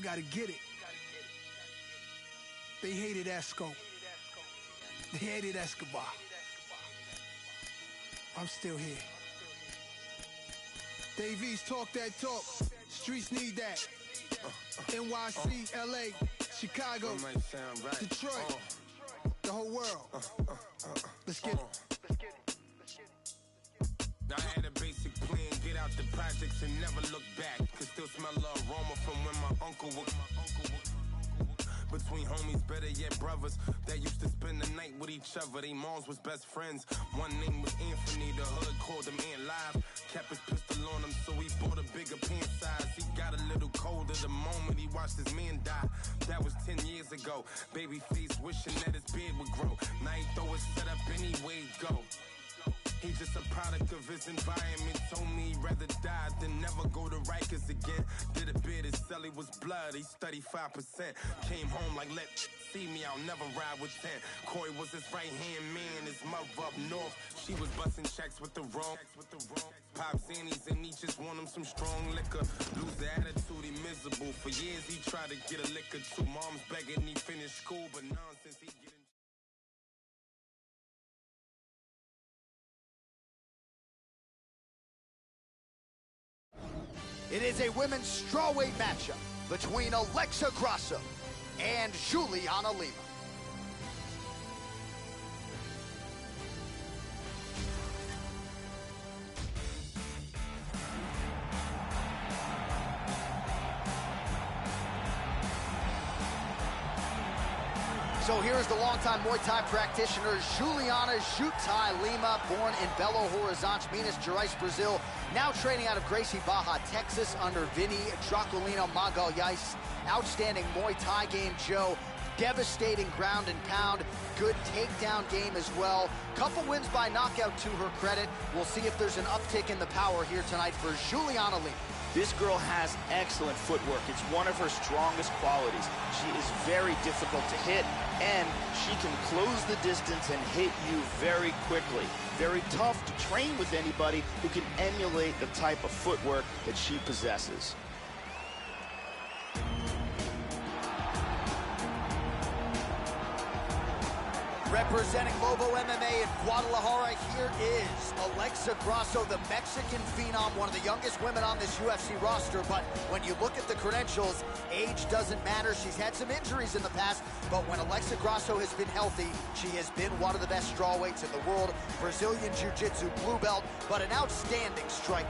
gotta get it. They hated Esco. They hated Escobar. I'm still here. Davies, talk that talk. Streets need that. NYC, LA, Chicago, Detroit, the whole world. Let's get it. I had a basic plan, get out the projects and never look back. Could still smell the aroma from when my uncle was. Between homies, better yet brothers, that used to spend the night with each other. They moms was best friends. One name was Anthony, the hood called him Ant Live. Kept his pistol on him, so he bought a bigger pant size. He got a little colder the moment he watched his man die. That was 10 years ago. Babyface wishing that his beard would grow. Now he throw his set up anyway he go. He's just a product of his environment. Told me he'd rather die than never go to Rikers again. Did a bid, his celly was blood, he's 35%. Came home like, let see me, I'll never ride with 10. Corey was his right-hand man, his mother up north. She was busting checks with the wrong. Pop Zannies and he just want him some strong liquor. Lose the attitude, he miserable. For years he tried to get a liquor too. Mom's begging he finished school, but nonsense, he get in. It is a women's strawweight matchup between Alexa Grasso and Juliana Lima. So here's the longtime Muay Thai practitioner, Juliana Jutai Lima, born in Belo Horizonte, Minas Gerais, Brazil. Now training out of Gracie Barra, Texas, under Vinny Draculino Magalhães. Outstanding Muay Thai game, Joe. Devastating ground and pound. Good takedown game as well. Couple wins by knockout to her credit. We'll see if there's an uptick in the power here tonight for Juliana Lima. This girl has excellent footwork. It's one of her strongest qualities. She is very difficult to hit, and she can close the distance and hit you very quickly. Very tough to train with anybody who can emulate the type of footwork that she possesses. Representing Lobo MMA in Guadalajara, here is Alexa Grasso, the Mexican phenom, one of the youngest women on this UFC roster. But when you look at the credentials, age doesn't matter. She's had some injuries in the past, but when Alexa Grasso has been healthy, she has been one of the best strawweights in the world. Brazilian Jiu-Jitsu blue belt, but an outstanding striker.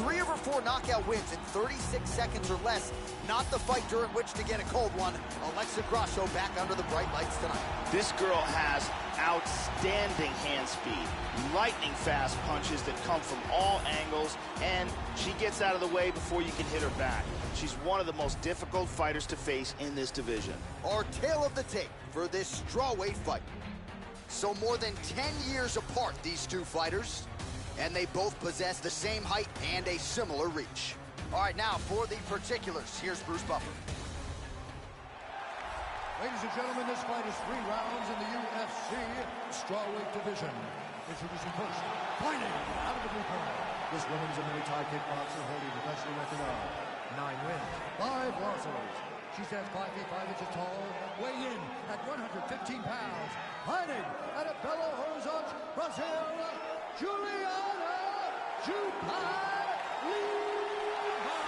3 of her 4 knockout wins in 36 seconds or less. Not the fight during which to get a cold one. Alexa Grasso back under the bright lights tonight. This girl has outstanding hand speed, lightning fast punches that come from all angles, and she gets out of the way before you can hit her back. She's one of the most difficult fighters to face in this division. Our tale of the tape for this strawweight fight. So more than 10 years apart, these two fighters, and they both possess the same height and a similar reach. All right, now for the particulars, here's Bruce Buffer. Ladies and gentlemen, this fight is 3 rounds in the UFC strawweight division. Introducing first, fighting out of the blue corner. This woman's a Muay Thai kickboxer holding a professional record of 9 wins, 5 losses. She stands 5 feet 5 inches tall, weighing in at 115 pounds. Fighting out of Belo Horizonte, Brazil, Juliana Jutai Lima.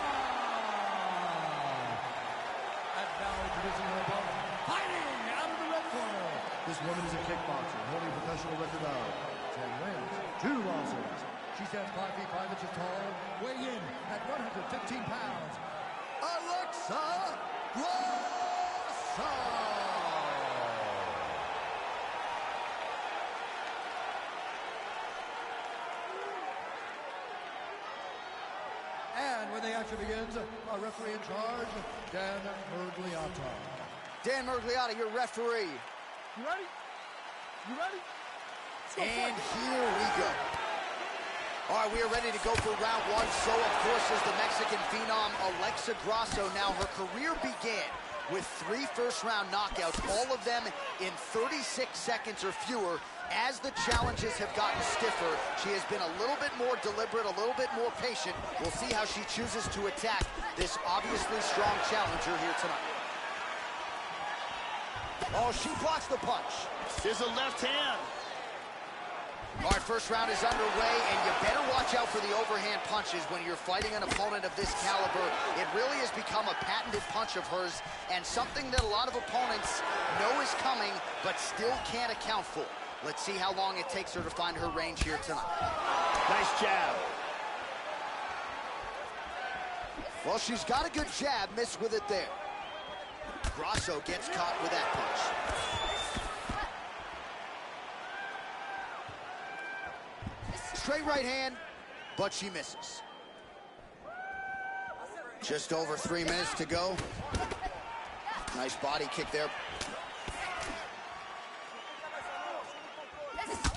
And now introducing her opponent. Fighting out of the red corner. This woman is a kickboxer, holding a professional record of 10 wins, 2 losses. She stands 5 feet 5 inches tall, weighing in at 115 pounds. Alexa Grasso. And when the action begins, our referee in charge, Dan Mergliata. Dan Mergliata, your referee. You ready? You ready? And here we go. All right, we are ready to go for round 1. So, of course, is the Mexican phenom Alexa Grasso. Now, her career began with 3 first-round knockouts, all of them in 36 seconds or fewer. As the challenges have gotten stiffer, she has been a little bit more deliberate, a little bit more patient. We'll see how she chooses to attack this obviously strong challenger here tonight. Oh, she blocks the punch. There's a left hand. All right, first round is underway, and you better watch out for the overhand punches when you're fighting an opponent of this caliber. It really has become a patented punch of hers, and something that a lot of opponents know is coming, but still can't account for. Let's see how long it takes her to find her range here tonight. Nice jab. Well, she's got a good jab, missed with it there. Grasso gets caught with that punch. Straight right hand, but she misses. Just over 3 minutes to go. Nice body kick there.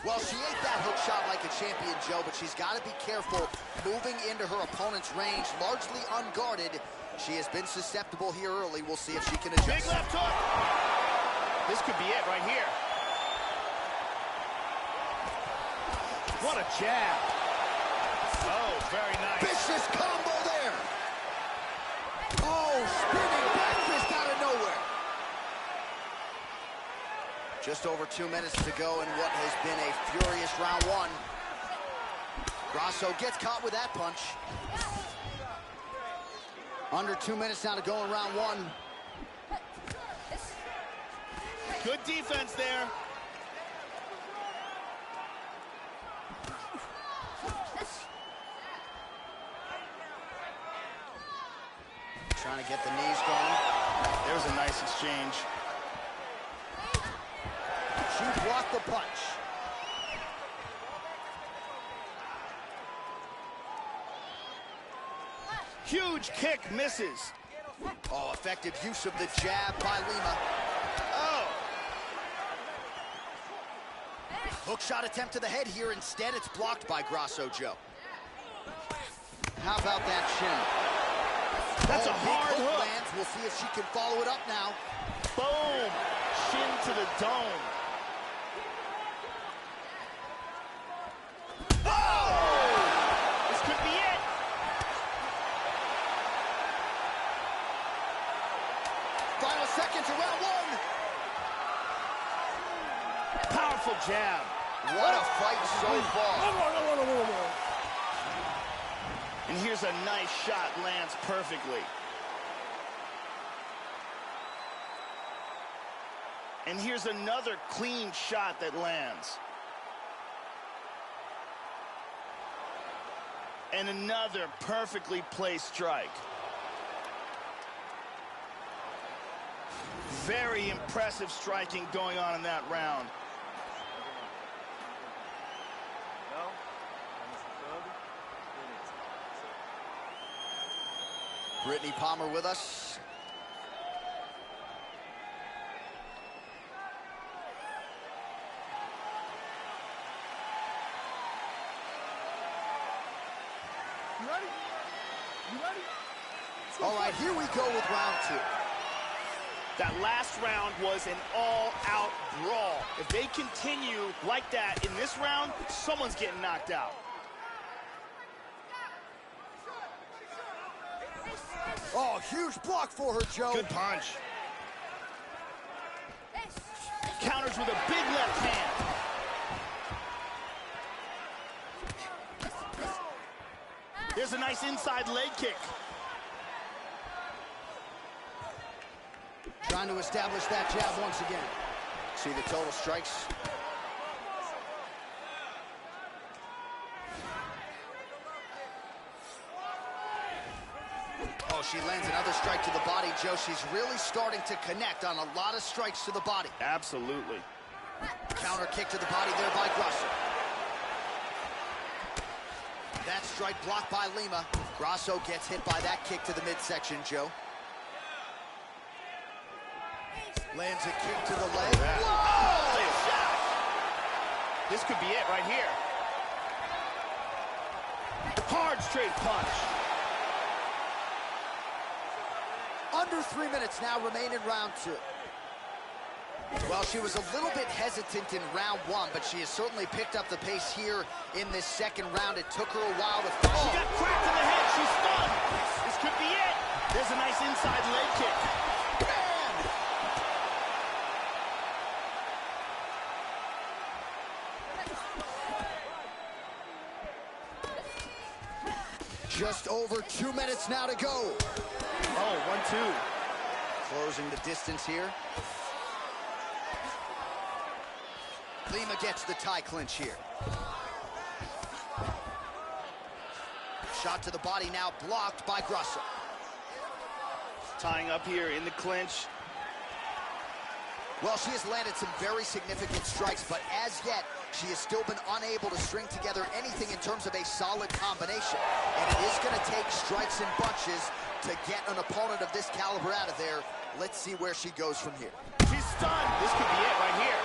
Well, she ate that hook shot like a champion, Joe, but she's got to be careful moving into her opponent's range, largely unguarded. She has been susceptible here early. We'll see if she can adjust. Big left hook. This could be it right here. What a jab. Oh, very nice. Vicious combo there. Oh, spinning back fist out of nowhere. Just over 2 minutes to go in what has been a furious round one. Grasso gets caught with that punch. Under 2 minutes now to go in round one. Good defense there. Trying to get the knees going. There's a nice exchange. She blocked the punch. Huge kick misses. Oh, effective use of the jab by Lima. Oh. Hook shot attempt to the head here. Instead, it's blocked by Grasso, Joe. How about that shin? That's a hard hook. Lands. We'll see if she can follow it up now. Boom. Shin to the dome. Oh! This could be it. Final seconds of round one. Powerful jab. What a fight so far. And here's a nice shot, lands perfectly. And here's another clean shot that lands. And another perfectly placed strike. Very impressive striking going on in that round. Brittany Palmer with us. You ready? You ready? All right, here we go with round two. That last round was an all-out brawl. If they continue like that in this round, someone's getting knocked out. Oh, huge block for her, Joe. Good punch. Counters with a big left hand. There's a nice inside leg kick. Trying to establish that jab once again. See the total strikes. Oh, she lands another strike to the body, Joe. She's really starting to connect on a lot of strikes to the body. Absolutely. Counter kick to the body there by Grasso. That strike blocked by Lima. Grasso gets hit by that kick to the midsection, Joe. Lands a kick to the leg. Holy shot! This could be it right here. Hard straight punch. Under 3 minutes now remain in round two. Well, she was a little bit hesitant in round one, but she has certainly picked up the pace here in this second round. It took her a while to finish. She got cracked in the head. She's stunned. This could be it. There's a nice inside leg kick. Just over 2 minutes now to go. Oh, 1-2. Closing the distance here. Lima gets the tie clinch here. Shot to the body now, blocked by Grasso. Tying up here in the clinch. Well, she has landed some very significant strikes, but as yet, she has still been unable to string together anything in terms of a solid combination. And it is going to take strikes in bunches to get an opponent of this caliber out of there. Let's see where she goes from here. She's stunned. This could be it right here.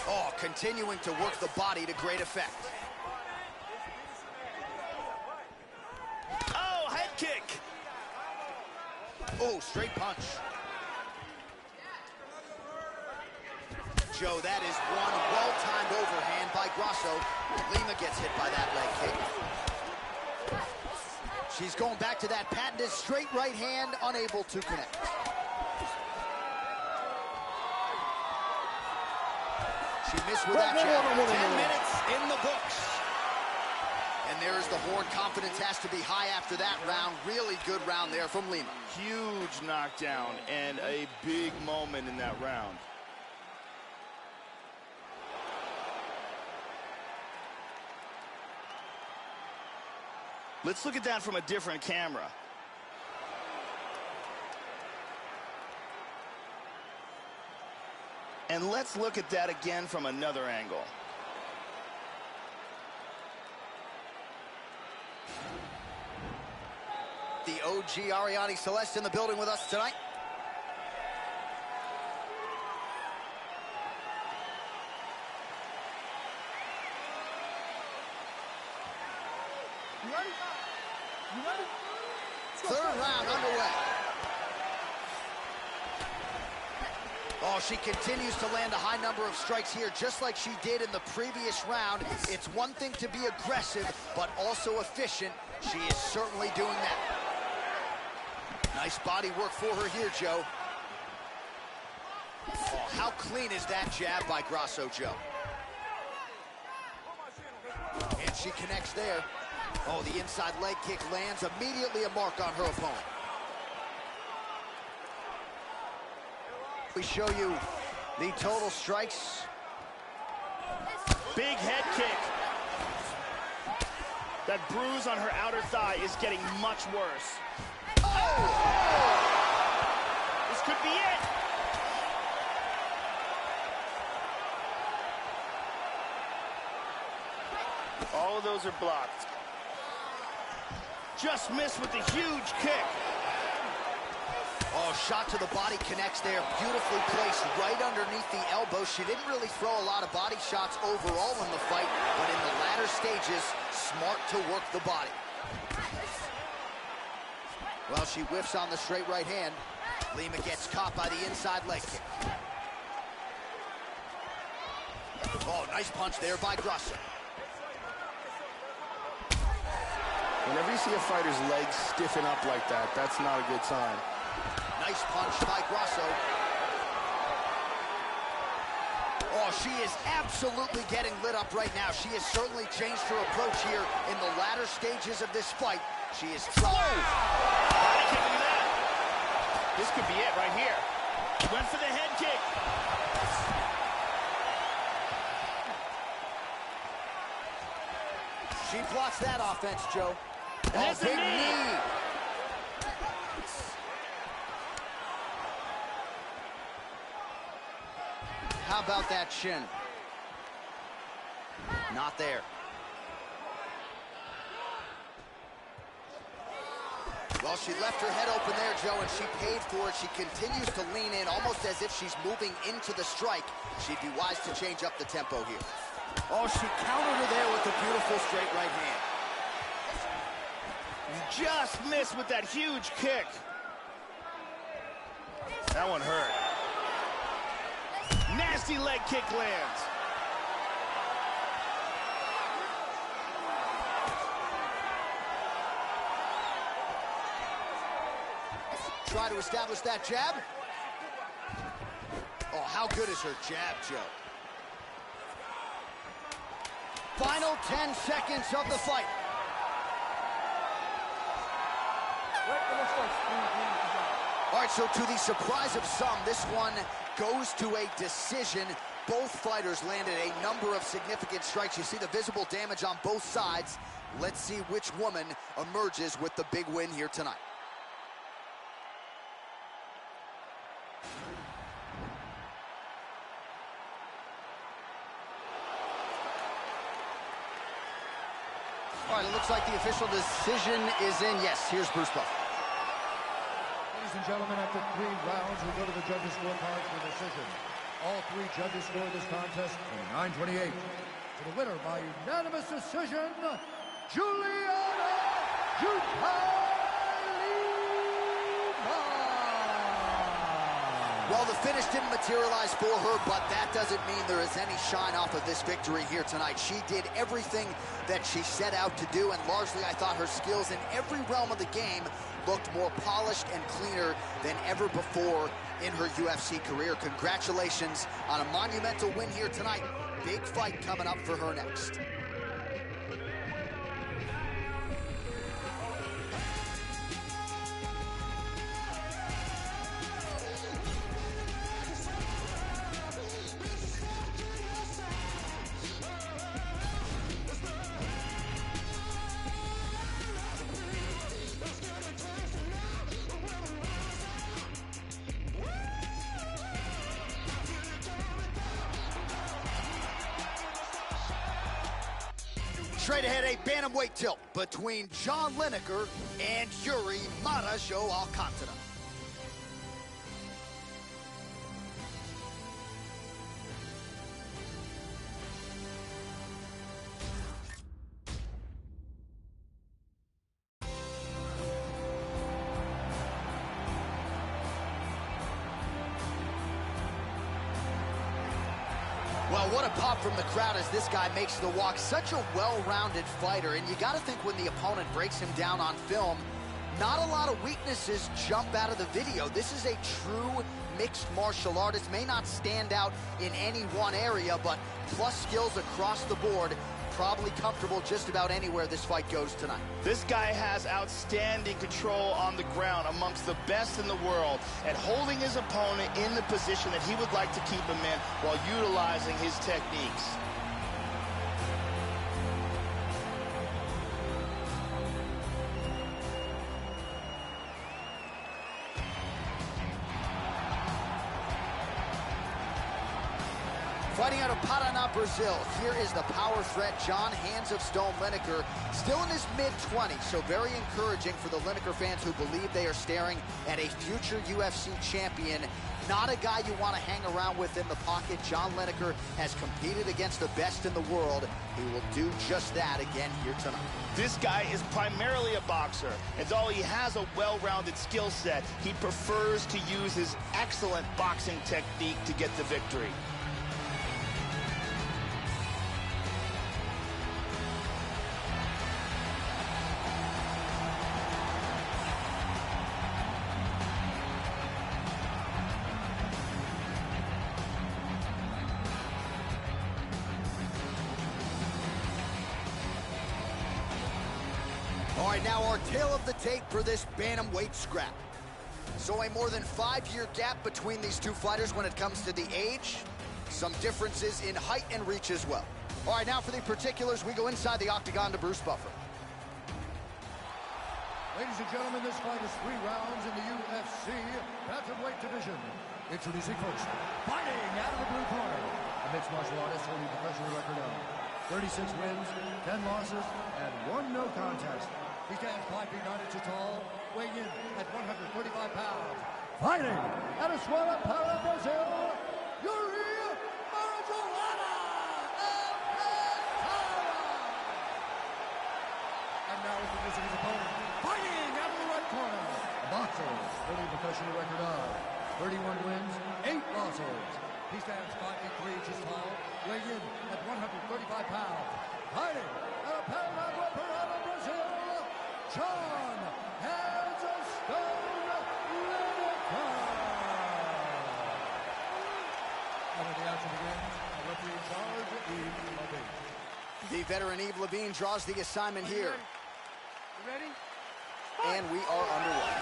Oh, continuing to work the body to great effect. Oh, head kick. Oh, straight punch. Joe, that is one well-timed overhand by Grasso. Lima gets hit by that leg kick. She's going back to that patented straight right hand, unable to connect. She missed with that jab. 10 minutes in the books. And there's the horn. Confidence has to be high after that round. Really good round there from Lima. Huge knockdown and a big moment in that round. Let's look at that from a different camera. And let's look at that again from another angle. The OG Ariane Celeste in the building with us tonight. You ready? You ready? Third round underway. Oh, she continues to land a high number of strikes here, just like she did in the previous round. It's one thing to be aggressive, but also efficient. She is certainly doing that. Nice body work for her here, Joe. Oh, how clean is that jab by Grasso, Joe? And she connects there. Oh, the inside leg kick lands, immediately a mark on her opponent. We show you the total strikes. Big head kick. That bruise on her outer thigh is getting much worse. Oh! This could be it. All of those are blocked. Just missed with the huge kick. Oh, shot to the body connects there. Beautifully placed right underneath the elbow. She didn't really throw a lot of body shots overall in the fight, but in the latter stages, smart to work the body. Well, she whiffs on the straight right hand. Lima gets caught by the inside leg kick. Oh, nice punch there by Grasso. Whenever you see a fighter's legs stiffen up like that, that's not a good sign. Nice punch by Grasso. Oh, she is absolutely getting lit up right now. She has certainly changed her approach here in the latter stages of this fight. She is trying. I can't do that. This could be it right here. Went for the head kick. She blocks that offense, Joe. And there's the knee. How about that shin? Not there. Well, she left her head open there, Joe, and she paid for it. She continues to lean in, almost as if she's moving into the strike. She'd be wise to change up the tempo here. Oh, she countered her there with a beautiful straight right hand. Just missed with that huge kick. That one hurt. Nasty leg kick lands. Try to establish that jab. Oh, how good is her jab, Joe? Final 10 seconds of the fight. All right, so to the surprise of some, this one goes to a decision. Both fighters landed a number of significant strikes. You see the visible damage on both sides. Let's see which woman emerges with the big win here tonight. All right, it looks like the official decision is in. Yes, here's Bruce Buffer. Ladies and gentlemen, after 3 rounds, we go to the judges' scorecard for decision. All 3 judges scored this contest in 9:28. To the winner by unanimous decision, Juliana Jutalima. Well, the finish didn't materialize for her, but that doesn't mean there is any shine off of this victory here tonight. She did everything that she set out to do, and largely I thought her skills in every realm of the game looked more polished and cleaner than ever before in her UFC career. Congratulations on a monumental win here tonight. Big fight coming up for her next. Straight ahead, a bantamweight tilt between John Lineker and Yuri Marajo Alcantara. Well, what a pop from the crowd as this guy makes the walk. Such a well-rounded fighter, and you got to think when the opponent breaks him down on film, not a lot of weaknesses jump out of the video. This is a true mixed martial artist. May not stand out in any one area, but plus skills across the board. Probably comfortable just about anywhere this fight goes tonight. This guy has outstanding control on the ground, amongst the best in the world, at holding his opponent in the position that he would like to keep him in while utilizing his techniques. Fighting out of Paraná, Brazil, here is the power threat, John Hands of Stone Lineker, still in his mid-20s, so very encouraging for the Lineker fans who believe they are staring at a future UFC champion. Not a guy you want to hang around with in the pocket. John Lineker has competed against the best in the world. He will do just that again here tonight. This guy is primarily a boxer, and although he has a well-rounded skill set, he prefers to use his excellent boxing technique to get the victory. All right, now our tale of the tape for this bantamweight scrap. So a more than 5-year gap between these two fighters when it comes to the age. Some differences in height and reach as well. All right, now for the particulars, we go inside the octagon to Bruce Buffer. Ladies and gentlemen, this fight is 3 rounds in the UFC bantamweight division. Introducing first, fighting out of the blue corner, a mixed martial artist holding the professional record of 36 wins, 10 losses, and 1 no contest. He stands 5 feet 9 inches tall, weighing in at 135 pounds. Fighting out of Paraná, Brazil, Yuri Marajo Alcantara. And now introducing his opponent, boxer, holding a professional record of 31 wins, 8 losses. He stands 5'3" inches tall, weighing in at 135 pounds. Fighting out of Panama, Parada, Brazil, John Hands of Stone Lineker. And when the action begins, the referee in charge, Yves Levine. The veteran Yves Levine draws the assignment here. You ready? And we are underway.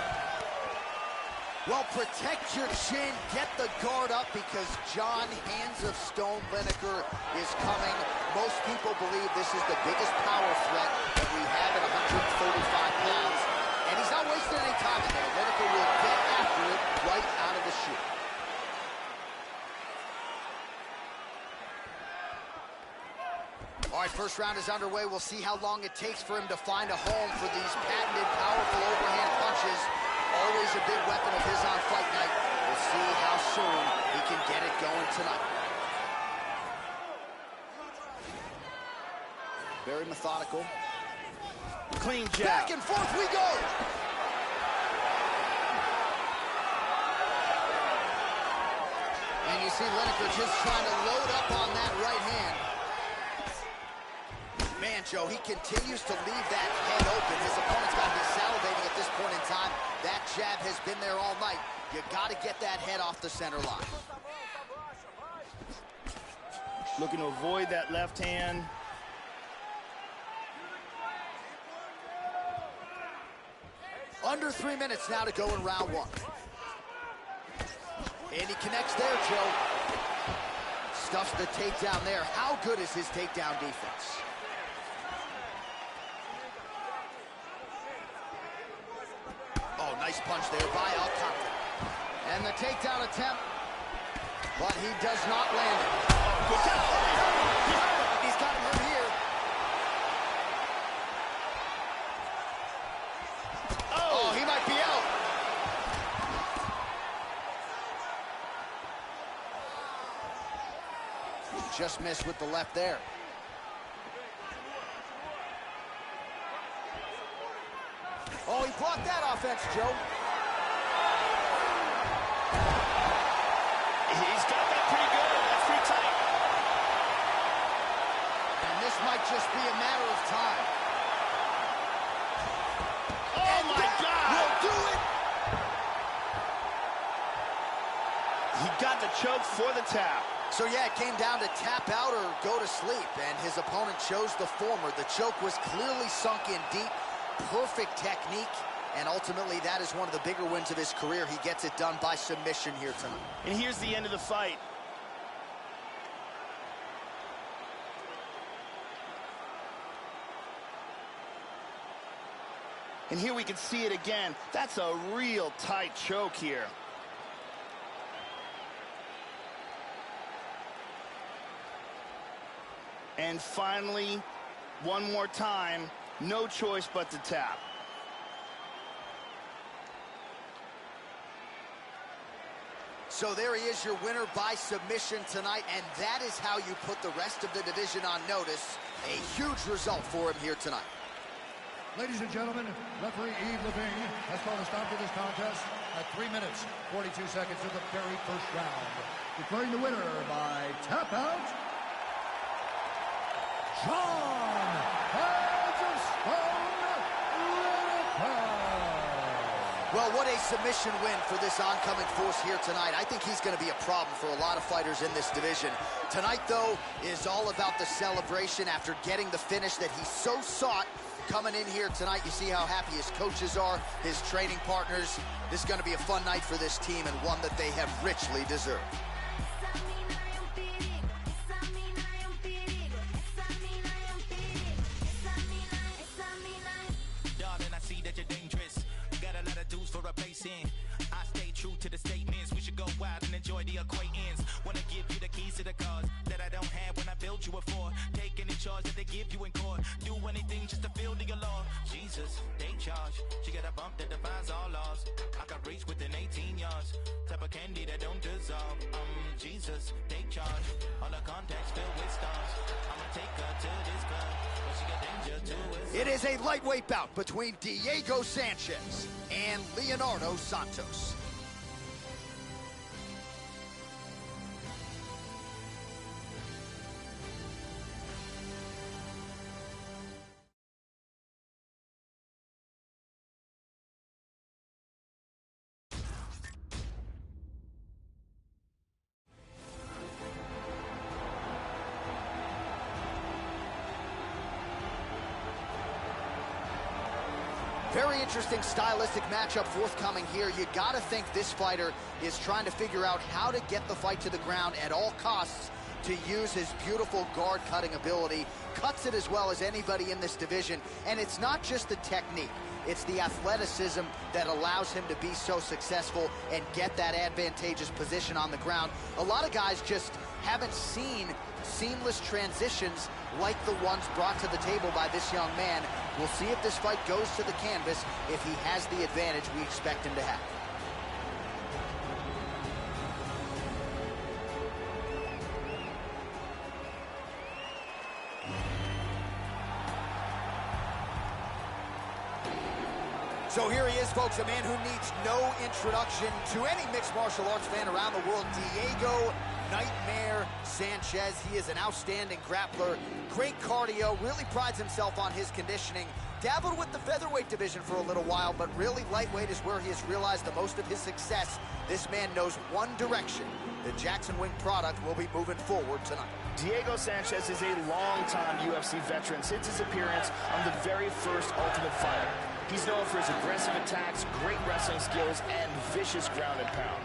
Well, protect your chin, get the guard up, because John Hands of Stone Lineker is coming. Most people believe this is the biggest power threat that we have at 135 pounds. And he's not wasting any time in there. Lineker will get after it right out of the chute. All right, first round is underway. We'll see how long it takes for him to find a home for these patented, powerful overhand punches. Always a big weapon of his on fight night. We'll see how soon he can get it going tonight. Very methodical. Clean jab. Back and forth we go. And you see Lineker just trying to load up on that right hand. Man, Joe, he continues to leave that head open. His opponent's got to be salivating at this point in time. That jab has been there all night. You got to get that head off the center line. Looking to avoid that left hand. Under 3 minutes now to go in round one. And he connects there, Joe. Stuffs the takedown there. How good is his takedown defense? Oh, nice punch there by Alcantara. And the takedown attempt, but he does not land it. He's got him hurt here. Oh, he might be out. Just missed with the left there. Oh, he blocked that offense, Joe. He's got that pretty good. That's pretty tight. And this might just be a matter of time. Oh, and my God. Will do it. He got the choke for the tap. So, yeah, it came down to tap out or go to sleep, and his opponent chose the former. The choke was clearly sunk in deep. Perfect technique, and ultimately that is one of the bigger wins of his career. He gets it done by submission here tonight. And here's the end of the fight. And here we can see it again. That's a real tight choke here. And finally, one more time, no choice but to tap. So there he is, your winner by submission tonight, and that is how you put the rest of the division on notice. A huge result for him here tonight. Ladies and gentlemen, referee Yves Levine has called a stop to this contest at 3 minutes, 42 seconds of the very first round. Declaring the winner by tap out, John Hands of Stone Lineker. Well, what a submission win for this oncoming force here tonight. I think he's going to be a problem for a lot of fighters in this division. Tonight, though, is all about the celebration after getting the finish that he so sought. Coming in here tonight, you see how happy his coaches are, his training partners. This is going to be a fun night for this team and one that they have richly deserved. I stay true to the statements. We should go wild and enjoy the acquaintance. Wanna give you the keys to the cars that I don't have when I built you a Ford. Take any charge that they give you in court. Do anything just to feel the law. Jesus, they charge. She got a bump that defines all laws. I can reach within 18 yards. Type of candy that don't dissolve. Jesus, they charge. All the contacts filled with stars. I'ma take her to this club, but she got danger to us. It is a lightweight bout between Diego Sanchez and Leonardo Santos. Very interesting stylistic matchup forthcoming here. You gotta think this fighter is trying to figure out how to get the fight to the ground at all costs to use his beautiful guard-cutting ability. Cuts it as well as anybody in this division. And it's not just the technique. It's the athleticism that allows him to be so successful and get that advantageous position on the ground. A lot of guys just haven't seen seamless transitions like the ones brought to the table by this young man. We'll see if this fight goes to the canvas, if he has the advantage we expect him to have. So here he is, folks, a man who needs no introduction to any mixed martial arts fan around the world, Diego Nightmare Sanchez. He is an outstanding grappler, great cardio, really prides himself on his conditioning. Dabbled with the featherweight division for a little while, but really lightweight is where he has realized the most of his success. This man knows one direction. The Jackson Wink product will be moving forward tonight. Diego Sanchez is a long-time UFC veteran since his appearance on the very first Ultimate Fighter. He's known for his aggressive attacks, great wrestling skills, and vicious ground and pound.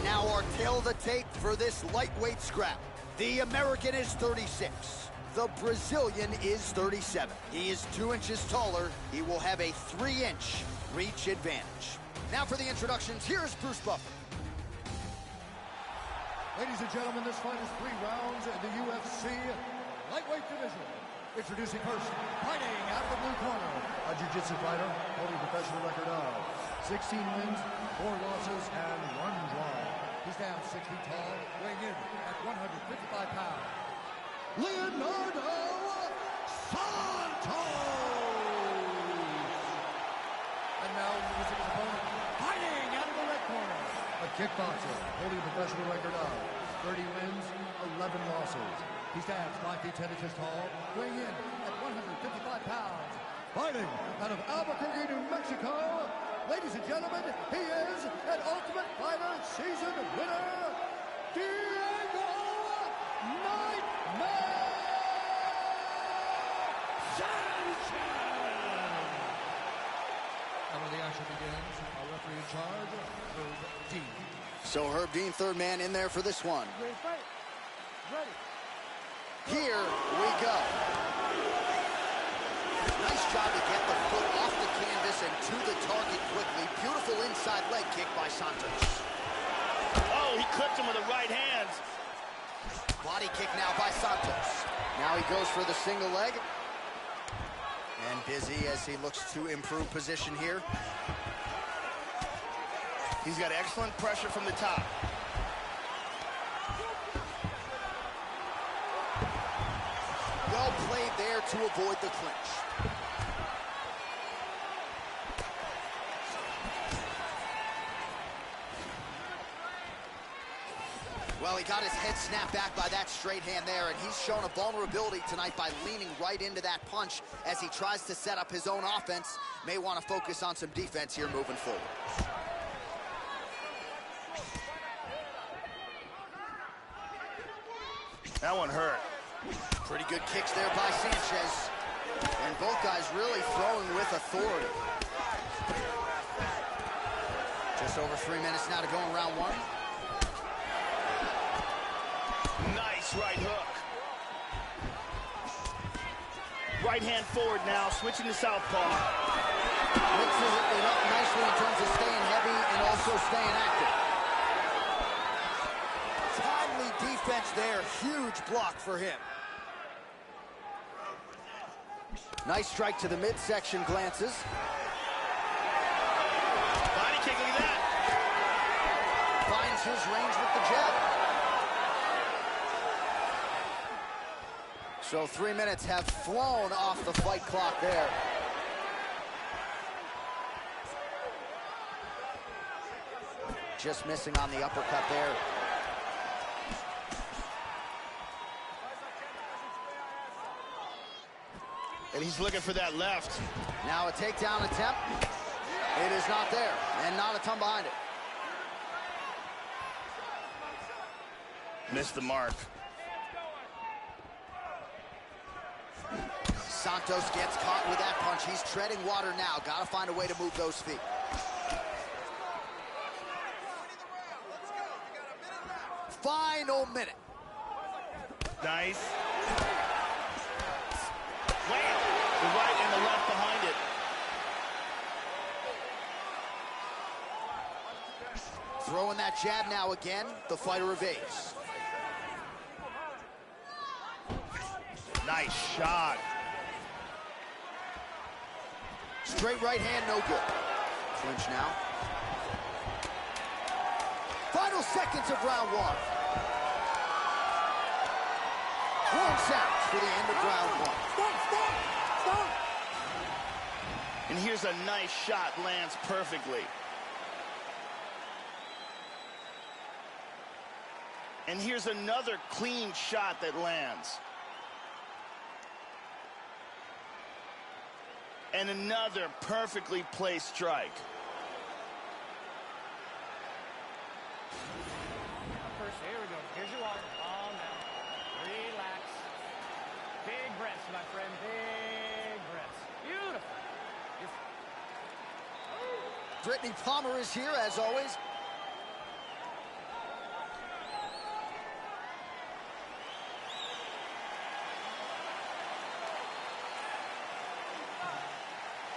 Now our tail of the tape for this lightweight scrap. The American is 36. The Brazilian is 37. He is 2 inches taller. He will have a 3-inch reach advantage. Now for the introductions, here's Bruce Buffer. Ladies and gentlemen, this fight is 3 rounds in the UFC lightweight division. Introducing first, fighting out of the blue corner, a jiu-jitsu fighter holding a professional record of 16 wins, 4 losses, and 1 draw. He's down 6 feet tall, weighing in at 155 pounds. Leonardo Santos! And now introducing his opponent, fighting out of the red corner, a kickboxer holding a professional record of 30 wins, 11 losses. He stands 5 feet 10 inches tall, weighing in at 155 pounds. Fighting out of Albuquerque, New Mexico, ladies and gentlemen, he is an Ultimate Fighter season winner, Diego Nightmare Sanchez! And when the action begins, our referee in charge, Herb Dean. So Herb Dean, third man in there for this one. Ready, fight. Ready. Here we go. Nice job to get the foot off the canvas and to the target quickly. Beautiful inside leg kick by Santos. Oh, he clipped him with the right hand. Body kick now by Santos. Now he goes for the single leg. And busy as he looks to improve position here. He's got excellent pressure from the top. Well played there to avoid the clinch. Well, he got his head snapped back by that straight hand there, and he's shown a vulnerability tonight by leaning right into that punch as he tries to set up his own offense. May want to focus on some defense here moving forward. That one hurt. Pretty good kicks there by Sanchez. And both guys really throwing with authority. Just over 3 minutes now to go in round 1. Nice right hook. Right hand forward now, switching to southpaw. Mixes it up nicely in terms of staying heavy and also staying active. punch there. Huge block for him. Nice strike to the midsection, glances. Body kick, look at that. Finds his range with the jab. So 3 minutes have flown off the fight clock there. Just missing on the uppercut there. And he's looking for that left. Now a takedown attempt. It is not there, and not a ton behind it. Missed the mark. Santos gets caught with that punch. He's treading water now. Got to find a way to move those feet. Final minute. Nice. Wow. The right and the left behind it. Throwing that jab now again. The fighter evades. Nice shot. Straight right hand, no good. Clinch now. Final seconds of round one. Horn sounds for the end of round one. Stop! And here's a nice shot, lands perfectly. And here's another clean shot that lands. And another perfectly placed strike. First, here we go. Here's your water. Calm down. Relax. Big breaths, my friend. Big breaths. Beautiful. Brittany Palmer is here, as always.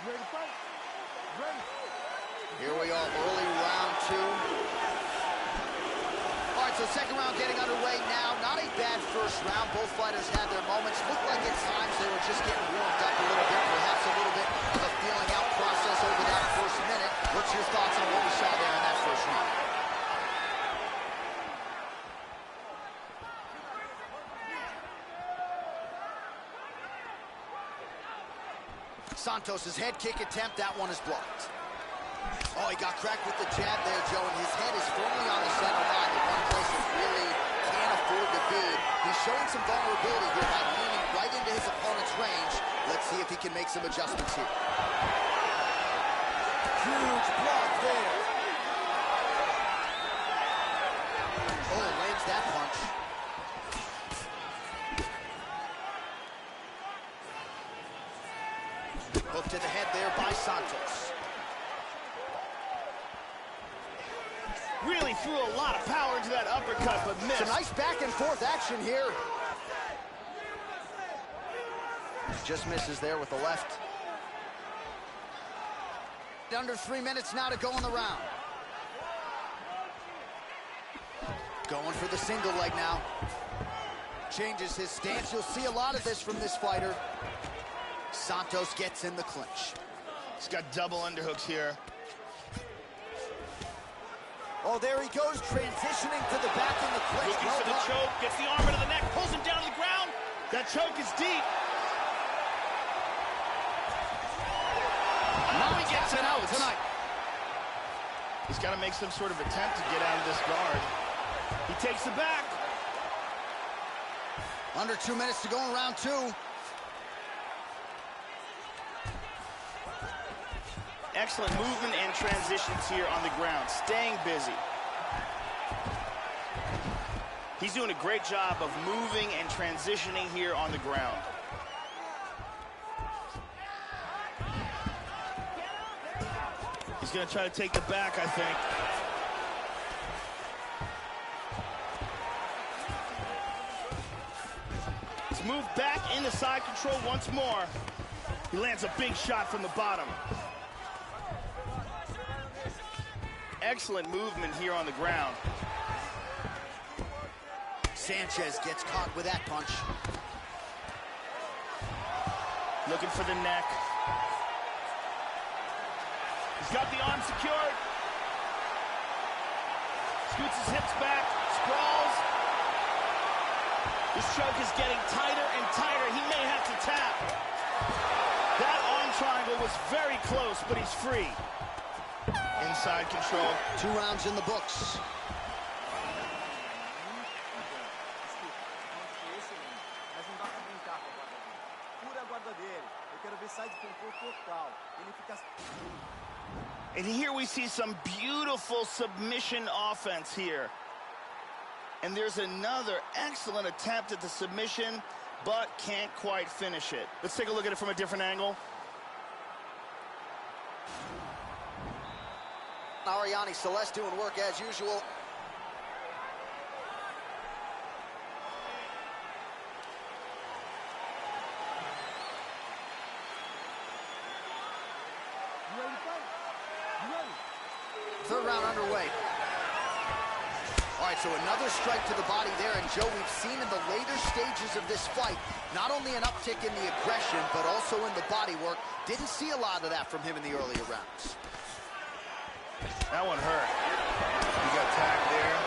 Ready to fight? Ready. Here we are, early round two. All right, so second round getting underway now. Not a bad first round. Both fighters had their moments. Looked like at times they were just getting warmed up a little bit, perhaps a little bit of a feeling out process over that first minute. What's your thoughts on what we saw there in that first round? Santos' head kick attempt, that one is blocked. Oh, he got cracked with the jab there, Joe, and his head is firmly on the center line, the one place it really can't afford to be. He's showing some vulnerability here by leaning right into his opponent's range. Let's see if he can make some adjustments here. Huge block there. Oh, lands that punch. Hook to the head there by Santos. Really threw a lot of power into that uppercut, but missed. Some nice back and forth action here. Just misses there with the left. Under 3 minutes now to go in the round. Going for the single leg now. Changes his stance. You'll see a lot of this from this fighter. Santos gets in the clinch. He's got double underhooks here. Oh, there he goes, transitioning to the back in the clinch. Looking for the choke, gets the arm into the neck, pulls him down to the ground. That choke is deep. Now he gets it out tonight. He's got to make some sort of attempt to get out of this guard. He takes it back. Under 2 minutes to go in round two. Excellent movement and transitions here on the ground, staying busy. He's doing a great job of moving and transitioning here on the ground. He's going to try to take the back, I think. He's moved back into side control once more. He lands a big shot from the bottom. Excellent movement here on the ground. Sanchez gets caught with that punch. Looking for the neck. He's got the arm secured. Scoots his hips back, sprawls. This choke is getting tighter and tighter. He may have to tap. That arm triangle was very close, but he's free. Inside control. 2 rounds in the books. And here we see some beautiful submission offense here. And there's another excellent attempt at the submission, but can't quite finish it. Let's take a look at it from a different angle. Ariane Celeste doing work as usual. Third round underway. All right, so another strike to the body there, and Joe, we've seen in the later stages of this fight, not only an uptick in the aggression, but also in the body work. Didn't see a lot of that from him in the earlier rounds. That one hurt. He got tagged there.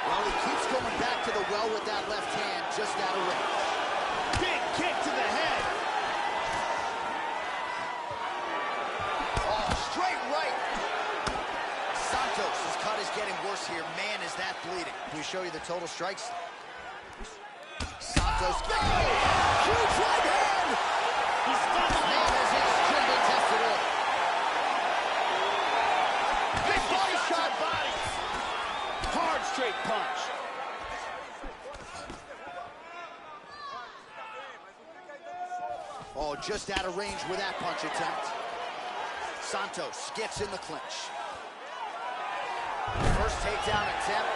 Well, he keeps going back to the well with that left hand, just out of range. Big kick to the head. Oh, straight right. Santos, his cut is getting worse here. Man, is that bleeding. Can we show you the total strikes? Santos. Oh, huge right hand. He's done it. Man, has extremely tested up. Big body shot. Body. Hard straight punch. Oh, just out of range with that punch attempt. Santos gets in the clinch. First takedown attempt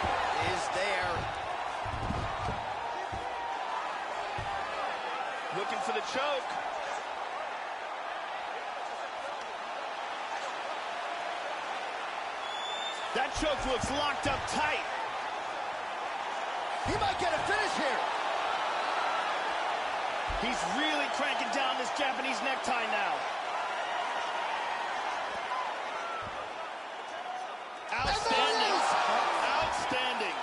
is there. Looking for the choke. That choke looks locked up tight. He might get a finish here. He's really cranking down this Japanese necktie now. Outstanding. Outstanding.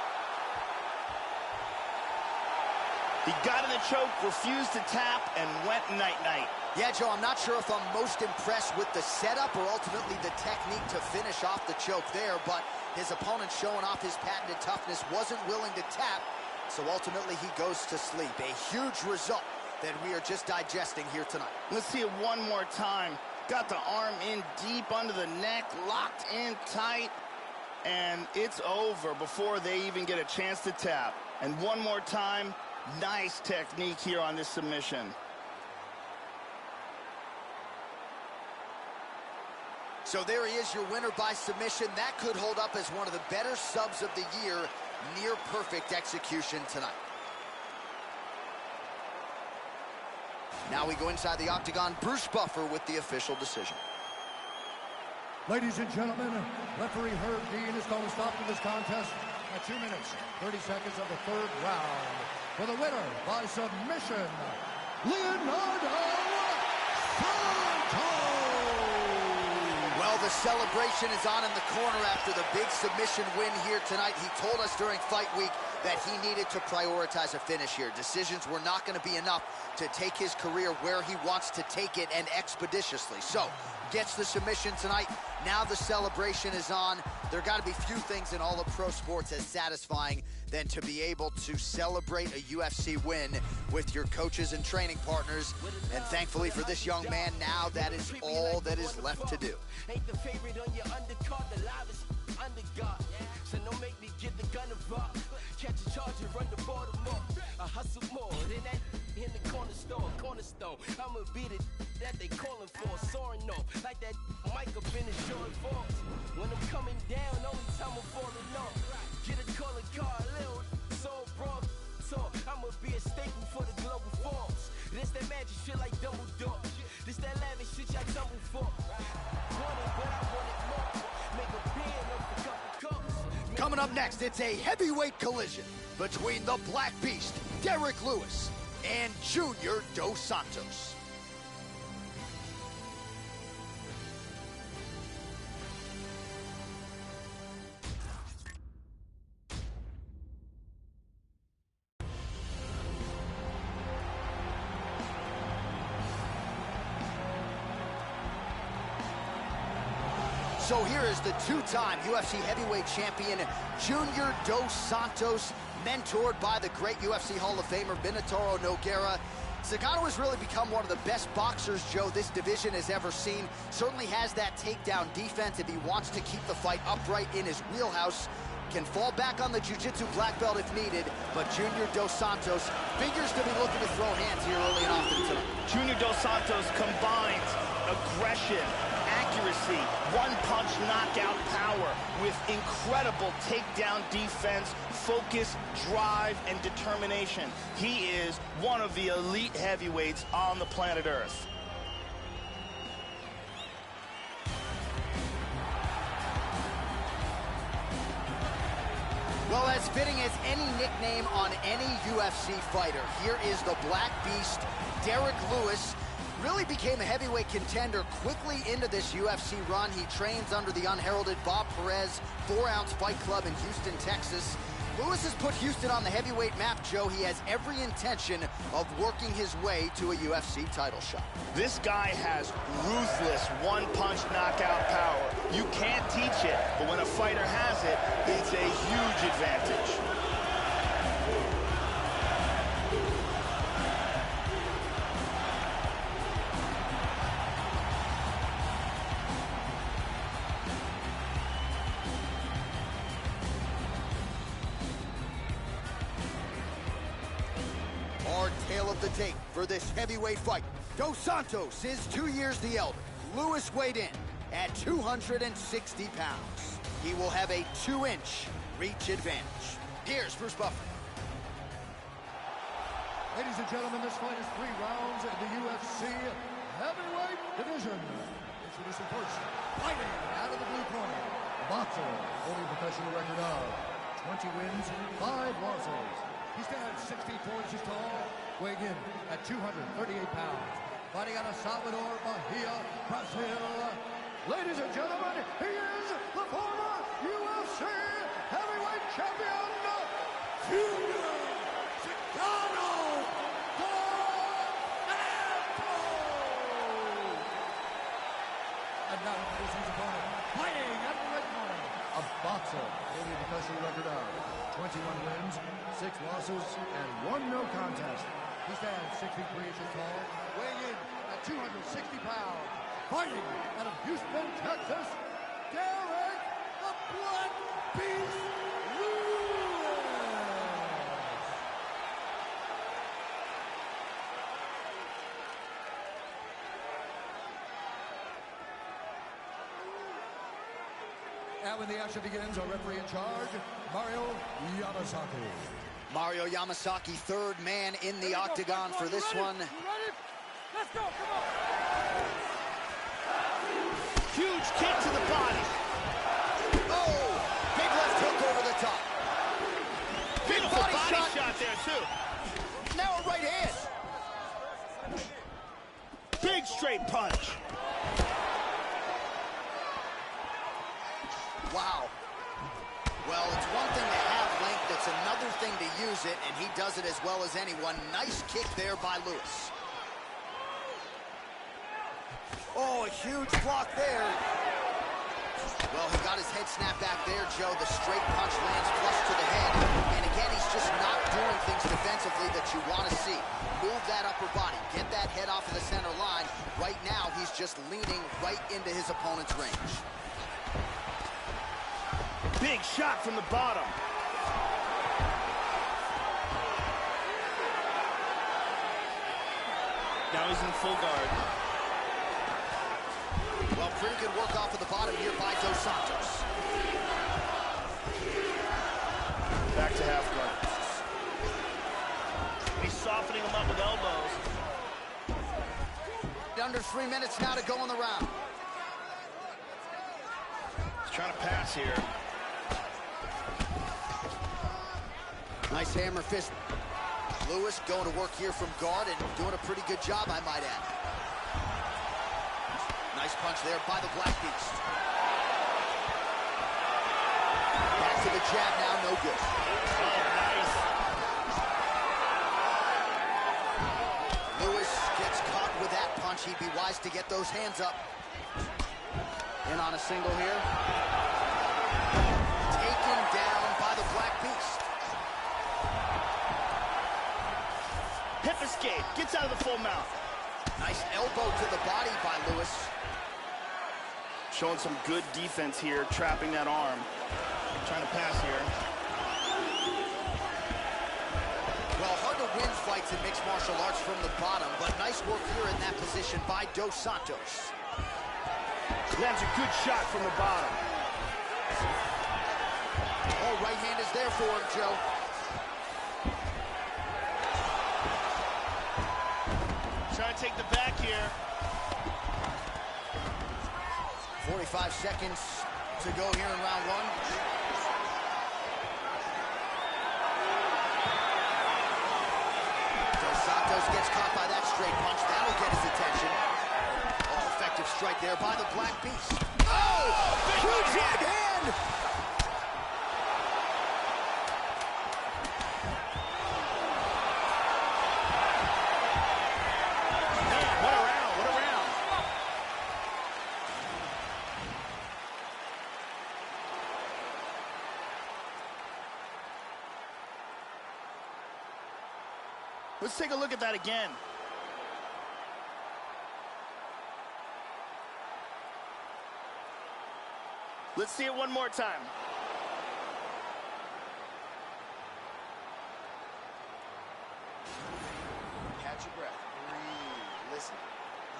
He got in the choke, refused to tap, and went night-night. Yeah, Joe, I'm not sure if I'm most impressed with the setup or ultimately the technique to finish off the choke there, but his opponent showing off his patented toughness, wasn't willing to tap, so ultimately he goes to sleep. A huge result that we are just digesting here tonight. Let's see it one more time. Got the arm in deep under the neck, locked in tight, and it's over before they even get a chance to tap. And one more time, nice technique here on this submission. So there he is, your winner by submission. That could hold up as one of the better subs of the year. Near perfect execution tonight. Now we go inside the octagon. Bruce Buffer with the official decision. Ladies and gentlemen, referee Herb Dean is going to stop to this contest at 2 minutes, 30 seconds of the third round. For the winner by submission, Leonardo Santos! Well, the celebration is on in the corner after the big submission win here tonight. He told us during fight week that he needed to prioritize a finish here. Decisions were not going to be enough to take his career where he wants to take it, and expeditiously. So, gets the submission tonight. Now the celebration is on. There got to be few things in all of pro sports as satisfying than to be able to celebrate a UFC win with your coaches and training partners. And thankfully for this young man, now that is all that is left to do. Ain't the favorite on your undercard, the livest underguard. So don't make me get the gun and rock. Catch a charge and run the Baltimore. I hustle more than that in the cornerstone. I'ma beat it that they calling for, soaring off like that mic up in the short falls. When I'm coming down, only time I'm falling off. Get a calling card, little soul broad. So I'ma be a staple for the global forms. This that magic shit like Dumbledore. This that lavish shit I tumble for. Want it, but I want it more. Make a pen of a couple cups. Coming up next, it's a heavyweight collision between the Black Beast, Derrick Lewis, and Junior Dos Santos. So here is the two-time UFC heavyweight champion, Junior Dos Santos, mentored by the great UFC Hall of Famer, Minotauro Nogueira. Zagato has really become one of the best boxers, Joe, this division has ever seen. Certainly has that takedown defense if he wants to keep the fight upright in his wheelhouse. Can fall back on the jiu-jitsu black belt if needed, but Junior Dos Santos figures to be looking to throw hands here early and often tonight. Junior Dos Santos combines aggression, accuracy, one-punch knockout power with incredible takedown defense, focus, drive, and determination. He is one of the elite heavyweights on the planet Earth. Well, as fitting as any nickname on any UFC fighter, here is the Black Beast, Derrick Lewis. Really became a heavyweight contender quickly into this UFC run. He trains under the unheralded Bob Perez 4-ounce Fight Club in Houston, Texas. Lewis has put Houston on the heavyweight map, Joe. He has every intention of working his way to a UFC title shot. This guy has ruthless one-punch knockout power. You can't teach it, but when a fighter has it, it's a huge advantage. Tale of the tape for this heavyweight fight. Dos Santos is 2 years the elder. Lewis weighed in at 260 pounds. He will have a 2-inch reach advantage. Here's Bruce Buffer. Ladies and gentlemen, this fight is 3 rounds in the UFC heavyweight division. Introducing first, fighting out of the blue corner, a boxer holding a professional record of 20 wins, 5 losses. He stands 6 feet 4 inches tall, weighing in at 238 pounds. Fighting out of Salvador, Bahia, Brazil. Ladies and gentlemen, he is the former UFC heavyweight champion, Junior Zagato And now introducing his opponent, fighting at the red corner, a boxer holding a professional record of 21 wins, 6 losses, and 1 no contest. He stands 6 feet 3 inches tall, weighing in at 260 pounds. Fighting out of Houston, Texas, Derrick the Black Beast Lewis. And when the action begins, our referee in charge, Mario Yamasaki. Mario Yamasaki, third man in the octagon for this one. You ready? Let's go, come on! Huge kick to the body. Oh, big left hook over the top. Big Beautiful body shot there, too. Now a right hand. Big straight punch. Wow. Well, it's one thing to have length, it's another thing to use it, and he does it as well as anyone. Nice kick there by Lewis. Oh, a huge block there. Well, he got his head snapped back there, Joe. The straight punch lands flush to the head. And again, he's just not doing things defensively that you want to see. Move that upper body. Get that head off of the center line. Right now, he's just leaning right into his opponent's range. Big shot from the bottom. Now he's in full guard. Well, pretty good work off of the bottom here by Dos Santos. Back to half guard. He's softening him up with elbows. Under 3 minutes now to go in the round. He's trying to pass here. Nice hammer fist. Lewis going to work here from guard and doing a pretty good job, I might add. Nice punch there by the Black Beast. Back to the jab now, no good. Oh, nice. Lewis gets caught with that punch. He'd be wise to get those hands up. In on a single here. Taken down by the Black Beast. Hip escape, gets out of the full mount. Nice elbow to the body by Lewis. Showing some good defense here, trapping that arm. Trying to pass here. Well, hard to win fights in mixed martial arts from the bottom, but nice work here in that position by Dos Santos. Lands a good shot from the bottom. Oh, right hand is there for him, Joe. Trying to take the back here. 45 seconds to go here in round one. Dos Santos gets caught by that straight punch. That'll get his attention. Oh, effective strike there by the Black Beast. Oh, huge right hand. Let's take a look at that again. Let's see it one more time. Catch your breath. Breathe. Listen.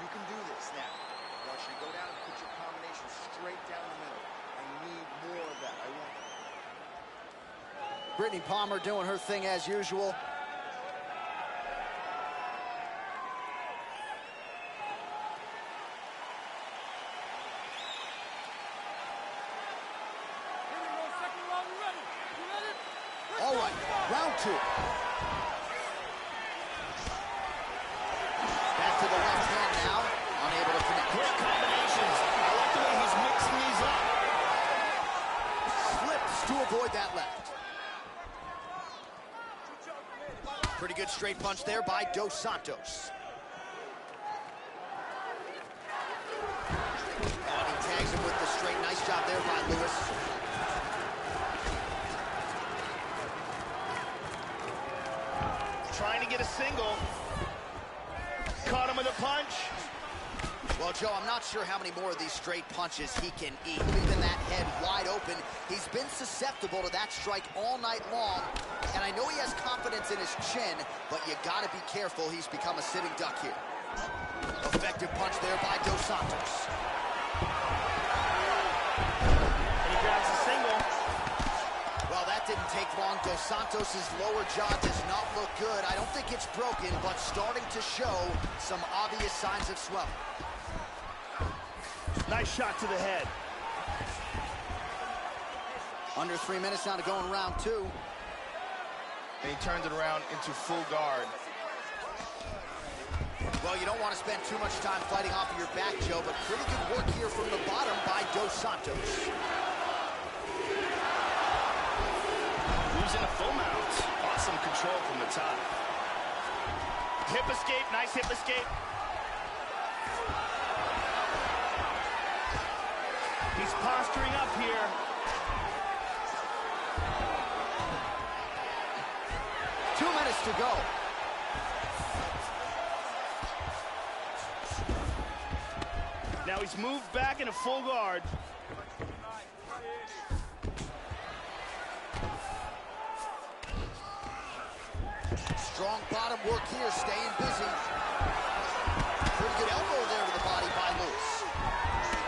You can do this. Now, I want you to go down and put your combination straight down the middle. I need more of that. I want it. Brittany Palmer doing her thing as usual. All right, round two. Back to the left hand now, unable to connect. Great combinations. I like the way he's mixing these up. Slips to avoid that left. Pretty good straight punch there by Dos Santos. And he tags him with the straight. Nice job there by Lewis. Trying to get a single. Caught him with a punch. Well, Joe, I'm not sure how many more of these straight punches he can eat. Leaving that head wide open. He's been susceptible to that strike all night long. And I know he has confidence in his chin, but you gotta be careful. He's become a sitting duck here. Effective punch there by Dos Santos. And he grabs a single. Well, that didn't take long. Dos Santos' lower jaw does not look good. I don't think it's broken, but starting to show some obvious signs of swelling. Nice shot to the head. Under 3 minutes now to go in round two. And he turned it around into full guard. Well, you don't want to spend too much time fighting off of your back, Joe, but pretty good work here from the bottom by Dos Santos. Losing a full mount. Awesome control from the top. Hip escape, nice hip escape. He's posturing up here. To go. Now he's moved back into full guard. Strong bottom work here, staying busy. Pretty good elbow there to the body by Lewis.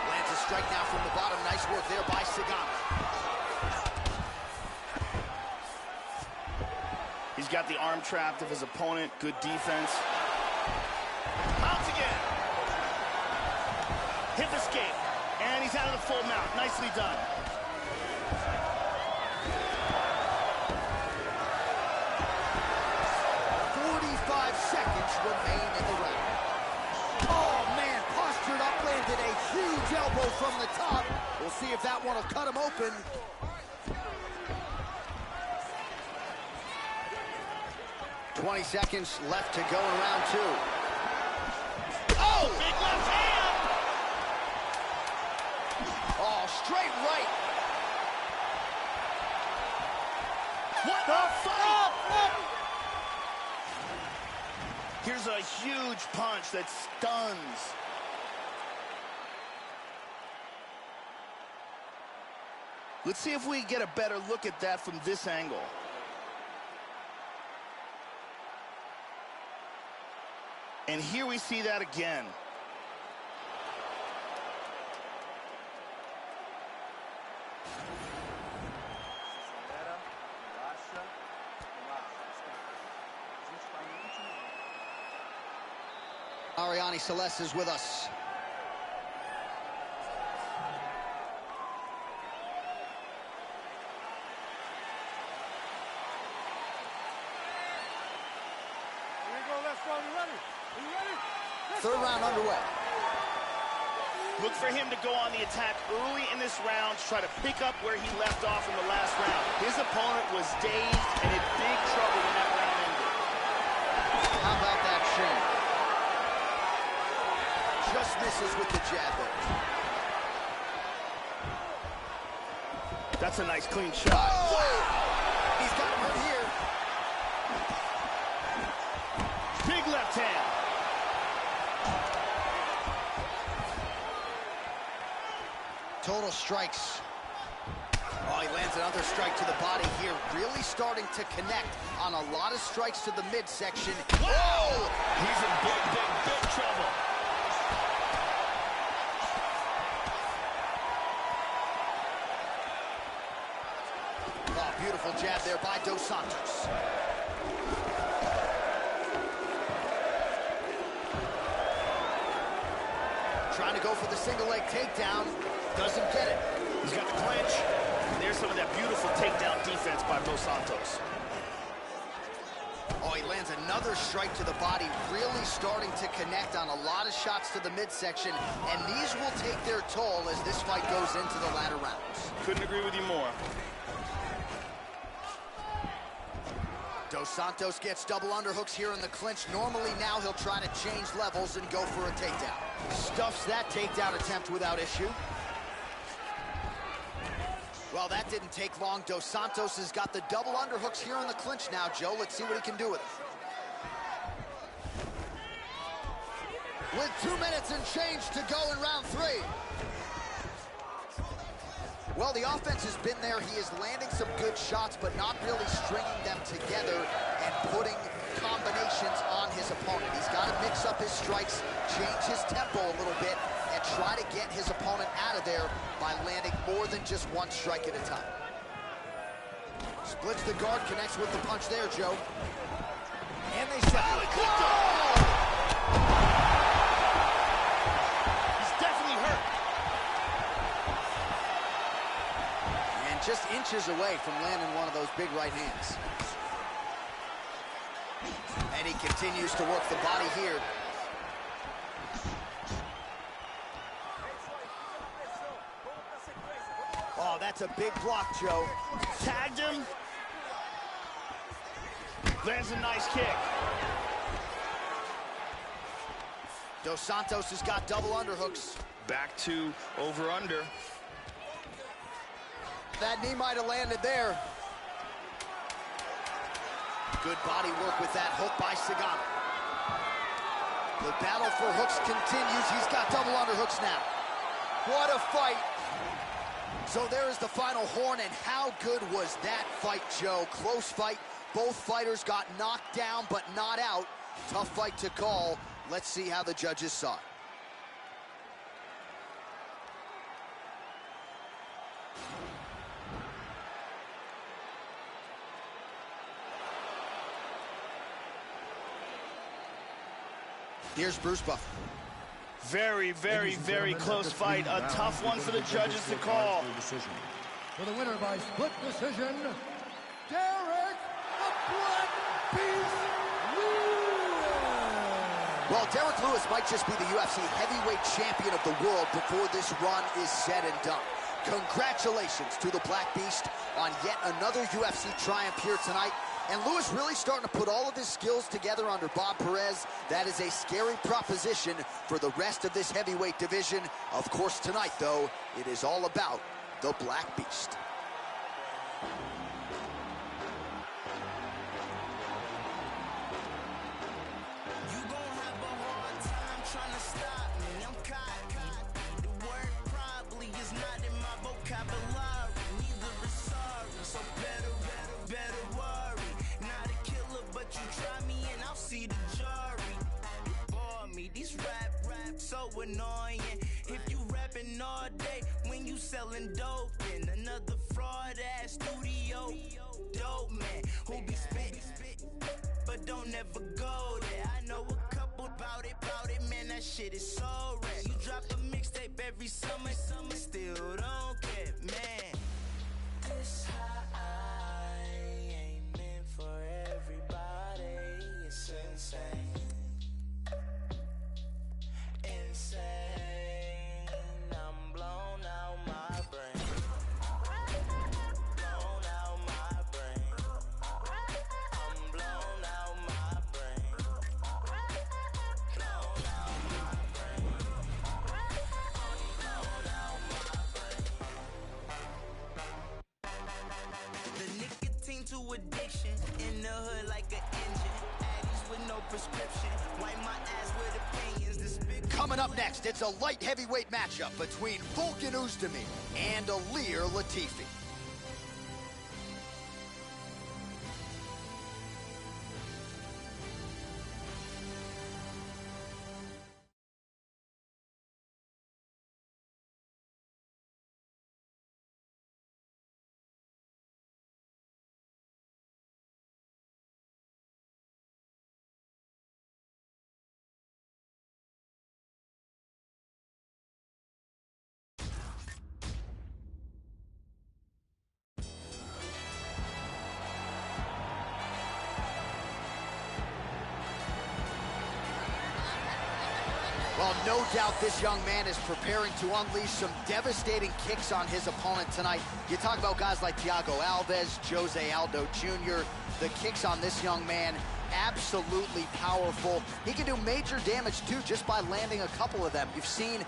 Lands a strike now from the bottom. Nice work there by Sagama. He's got the arm trapped of his opponent. Good defense. Mounts again. Hip escape. And he's out of the full mount. Nicely done. remain in the round. Oh, man, postured up, landed a huge elbow from the top. We'll see if that one will cut him open. "20 seconds left to go in round 2. Oh! Big left hand! Oh, straight right. What a fight! Here's a huge punch that stuns. Let's see if we get a better look at that from this angle. And here we see that again. Ariane Celeste is with us. Third round underway. Look for him to go on the attack early in this round, try to pick up where he left off in the last round. His opponent was dazed and in big trouble when that round ended. How about that shin? Just misses with the jab there. That's a nice clean shot. Oh! He's got him hurt here. Big left hand. Total strikes. Oh, he lands another strike to the body here. Really starting to connect on a lot of strikes to the midsection. Whoa! He's in big, big, big trouble. Oh, beautiful jab there by Dos Santos. Trying to go for the single leg takedown. Doesn't get it. He's got the clinch. And there's some of that beautiful takedown defense by Dos Santos. Oh, he lands another strike to the body, really starting to connect on a lot of shots to the midsection, and these will take their toll as this fight goes into the latter rounds. Couldn't agree with you more. Dos Santos gets double underhooks here in the clinch. Normally now he'll try to change levels and go for a takedown. Stuffs that takedown attempt without issue. Well, that didn't take long. Dos Santos has got the double underhooks here in the clinch now, Joe. Let's see what he can do with it. With 2 minutes and change to go in round 3. Well, the offense has been there. He is landing some good shots, but not really stringing them together and putting combinations on his opponent. He's got to mix up his strikes, change his tempo a little bit, and try to get his opponent out of there by landing more than just one strike at a time. Splits the guard, connects with the punch there, Joe. And they separate. He's definitely hurt. And just inches away from landing one of those big right hands. And he continues to work the body here. Oh, that's a big block, Joe. Tagged him. Lands a nice kick. Dos Santos has got double underhooks. Back to over-under. That knee might have landed there. Good body work with that hook by Sagano. The battle for hooks continues. He's got double underhooks now. What a fight. So there is the final horn, and how good was that fight, Joe? Close fight. Both fighters got knocked down, but not out. Tough fight to call. Let's see how the judges saw it. Here's Bruce Buffer. Very, very, very close fight. A tough one for the judges to call. For the winner by split decision, Derek the Black Beast Lewis. Well, Derek Lewis might just be the UFC heavyweight champion of the world before this run is said and done. Congratulations to the Black Beast on yet another UFC triumph here tonight. And Lewis really starting to put all of his skills together under Bob Perez. That is a scary proposition for the rest of this heavyweight division. Of course, tonight, though, it is all about the Black Beast. So annoying. If you rapping all day when you selling dope, then another fraud ass studio dope man who be spit but don't ever go there. I know a couple about it, man. That shit is so rare. You drop a mixtape every summer, still don't care, man. This high ain't meant for everybody. It's insane. I'm blown out my brain. Blown out my brain. I'm blown out my brain. Blown out my brain. I'm blown out my brain. The nicotine to addiction in the hood like an engine. Addies with no prescription. Wipe my ass with opinions. This big Coming up next, it's a light heavyweight matchup between Oezdemir and Latifi. Well, no doubt this young man is preparing to unleash some devastating kicks on his opponent tonight. You talk about guys like Thiago Alves, Jose Aldo Jr. The kicks on this young man, absolutely powerful. He can do major damage, too, just by landing a couple of them. You've seen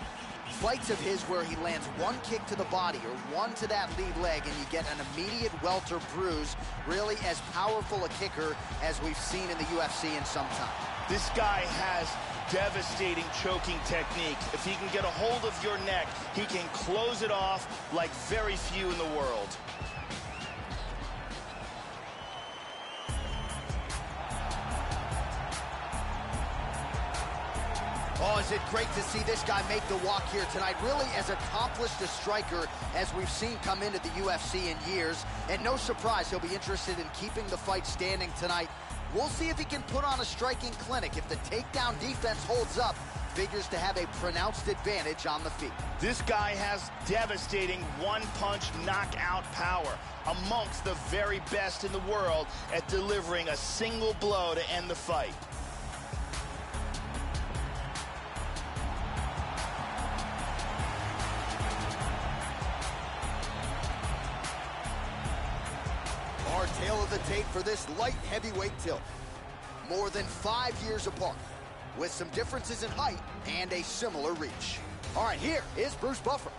fights of his where he lands one kick to the body or one to that lead leg, and you get an immediate welter bruise. Really as powerful a kicker as we've seen in the UFC in some time. This guy has devastating choking technique. If he can get a hold of your neck, he can close it off like very few in the world. Oh, is it great to see this guy make the walk here tonight. Really as accomplished a striker as we've seen come into the UFC in years. And no surprise, he'll be interested in keeping the fight standing tonight. We'll see if he can put on a striking clinic. If the takedown defense holds up, figures to have a pronounced advantage on the feet. This guy has devastating one-punch knockout power, amongst the very best in the world at delivering a single blow to end the fight. Our tale of the tape for this light heavyweight tilt. More than 5 years apart, with some differences in height and a similar reach. All right, here is Bruce Buffer.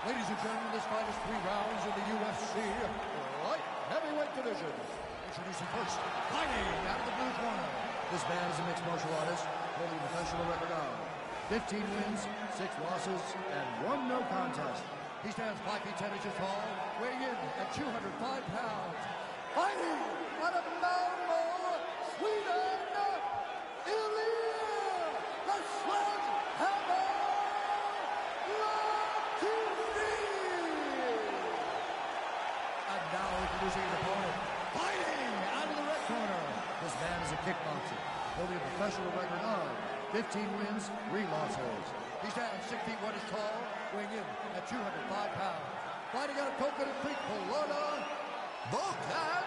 Ladies and gentlemen, this fight is 3 rounds in the UFC light heavyweight division. Introducing first, fighting out of the blue corner. This man is a mixed martial artist, holding a professional record of 15 wins, 6 losses, and 1 no contest. He stands 5 feet 10 inches tall, weighing in at 205 pounds. Fighting out of Malmo, Sweden, the sledgehammer, latifi. And now introducing his opponent, fighting out of the red corner. This man is a kickboxer, holding a professional record of 15 wins, 3 losses. He stands 6 feet 1 inches tall, weighing in at 205 pounds. Fighting out of Coconut Creek, Florida, Volkan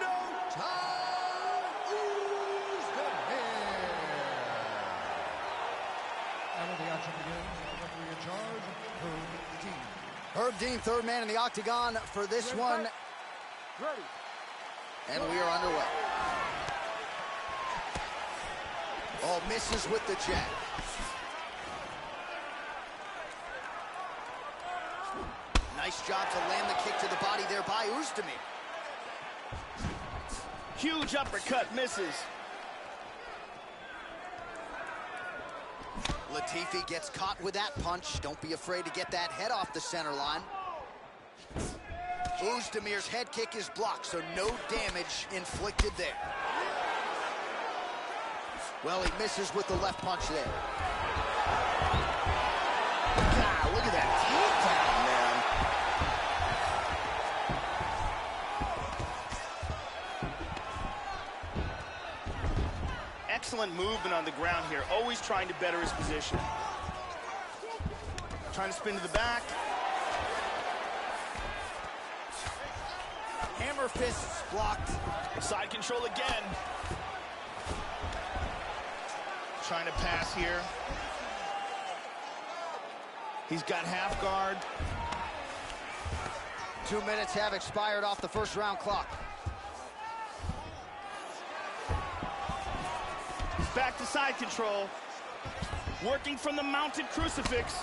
no time Usman. referee in charge, Herb Dean. Herb Dean, third man in the octagon for this one. Ready. And we are underway. Oh, misses with the jab. Nice job to land the kick to the body there by Oezdemir. Huge uppercut, misses. Latifi gets caught with that punch. Don't be afraid to get that head off the center line. Oezdemir's head kick is blocked, so no damage inflicted there. Well, he misses with the left punch there. God, look at that takedown, man. Excellent movement on the ground here, always trying to better his position. Trying to spin to the back. Hammer fists blocked. Side control again. Trying to pass here. He's got half guard. 2 minutes have expired off the first round clock. He's back to side control. Working from the mounted crucifix.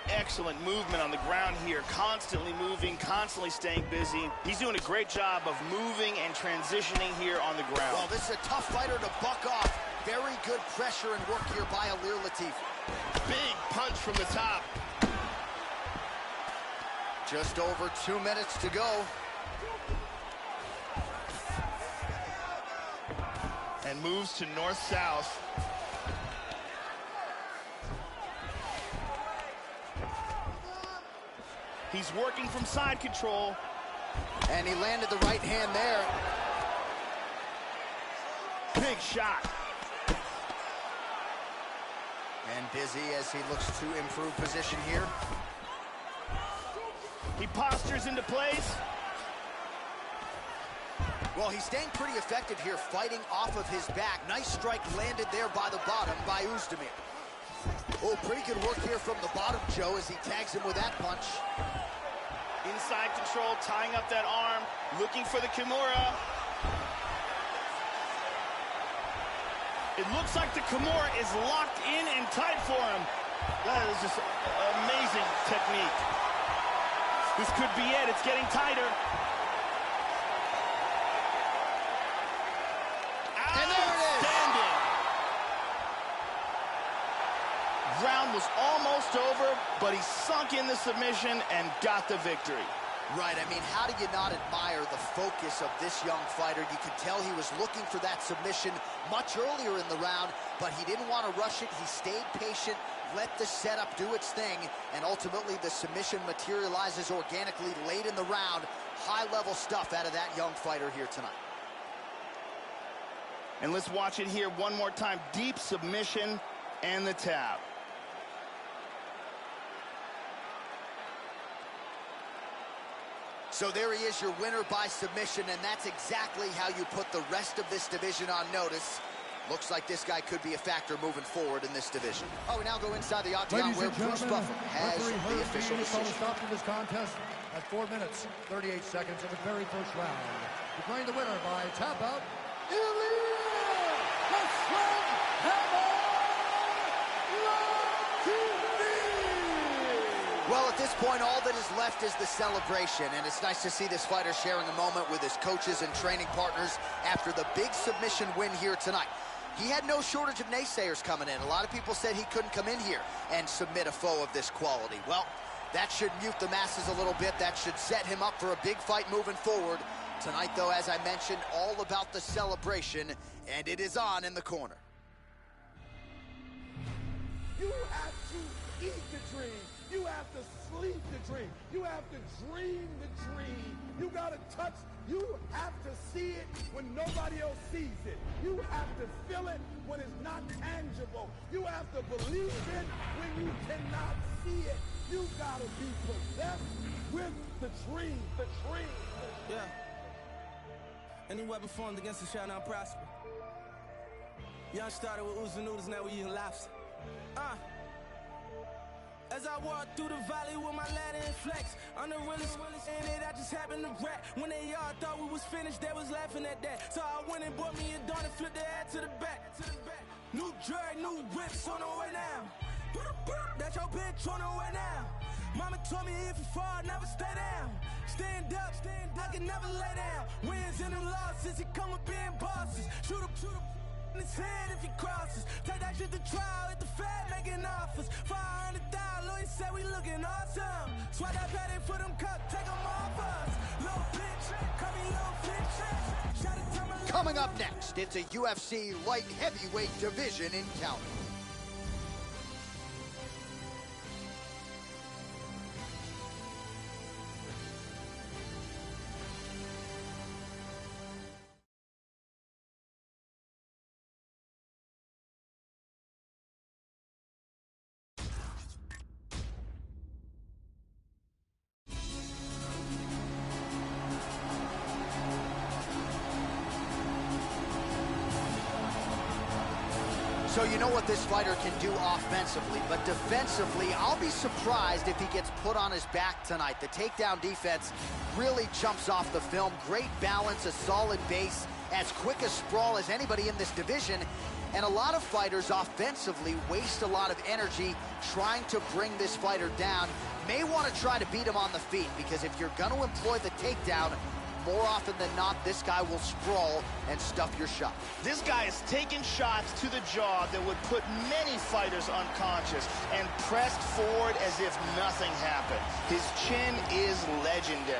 Excellent movement on the ground here. Constantly moving, constantly staying busy. He's doing a great job of moving and transitioning here on the ground. Well, this is a tough fighter to buck off. Very good pressure and work here by Alir Latifi. Big punch from the top. Just over 2 minutes to go. And moves to north-south. He's working from side control. And he landed the right hand there. Big shot. And busy as he looks to improve position here. He postures into place. Well, he's staying pretty effective here, fighting off of his back. Nice strike landed there by the bottom by Oezdemir. Oh, pretty good work here from the bottom, Joe, as he tags him with that punch. Inside control, tying up that arm, looking for the Kimura. It looks like the Kimura is locked in and tight for him. That is just amazing technique. This could be it. It's getting tighter. And there it is. Outstanding. Round was almost over, but he sunk in the submission and got the victory. Right, I mean, how do you not admire the focus of this young fighter? You could tell he was looking for that submission much earlier in the round, but he didn't want to rush it. He stayed patient, let the setup do its thing, and ultimately the submission materializes organically late in the round. High-level stuff out of that young fighter here tonight. And let's watch it here one more time. Deep submission and the tap. So there he is, your winner by submission, and that's exactly how you put the rest of this division on notice. Looks like this guy could be a factor moving forward in this division. Oh, we now go inside the octagon where Bruce Buffer has the official decision. Stop to this contest at 4 minutes, 38 seconds of the very first round. Declaring the winner by tap out, Well, at this point, all that is left is the celebration, and it's nice to see this fighter sharing a moment with his coaches and training partners after the big submission win here tonight. He had no shortage of naysayers coming in. A lot of people said he couldn't come in here and submit a foe of this quality. Well, that should mute the masses a little bit. That should set him up for a big fight moving forward. Tonight, though, as I mentioned, all about the celebration, and it is on in the corner. You have to eat the dream. You have to sleep the dream. You have to dream the dream. You gotta touch, you have to see it when nobody else sees it. You have to feel it when it's not tangible. You have to believe it when you cannot see it. You gotta be possessed with the dream. The dream. Yeah. Any weapon formed against us shall not prosper. Young started with Usman noodles, now we eating lobster. As I walk through the valley with my ladder and flex, I'm the realest in it, I just happened to rap. When they all thought we was finished, they was laughing at that. So I went and bought me a dawn and flipped the hat to the back. New drag, new whips on the way now. That's your bitch on the way now. Mama told me if you fall, never stay down. Stand up, I can never lay down. Wins and the losses, it come with being bosses. Shoot up in his head if he crosses. Take that shit to trial at the Fed making offers. 500,000, Louis said we looking awesome. Swat that patty for them cups, take them off us. Little bitch, call me little bitch. Shout it to my Coming up next, it's a UFC light heavyweight division encounter. So you know what this fighter can do offensively, but defensively, I'll be surprised if he gets put on his back tonight. The takedown defense really jumps off the film. Great balance, a solid base, as quick a sprawl as anybody in this division. And a lot of fighters offensively waste a lot of energy trying to bring this fighter down. May want to try to beat him on the feet, because if you're going to employ the takedown, more often than not, this guy will sprawl and stuff your shot. This guy is taking shots to the jaw that would put many fighters unconscious and pressed forward as if nothing happened. His chin is legendary.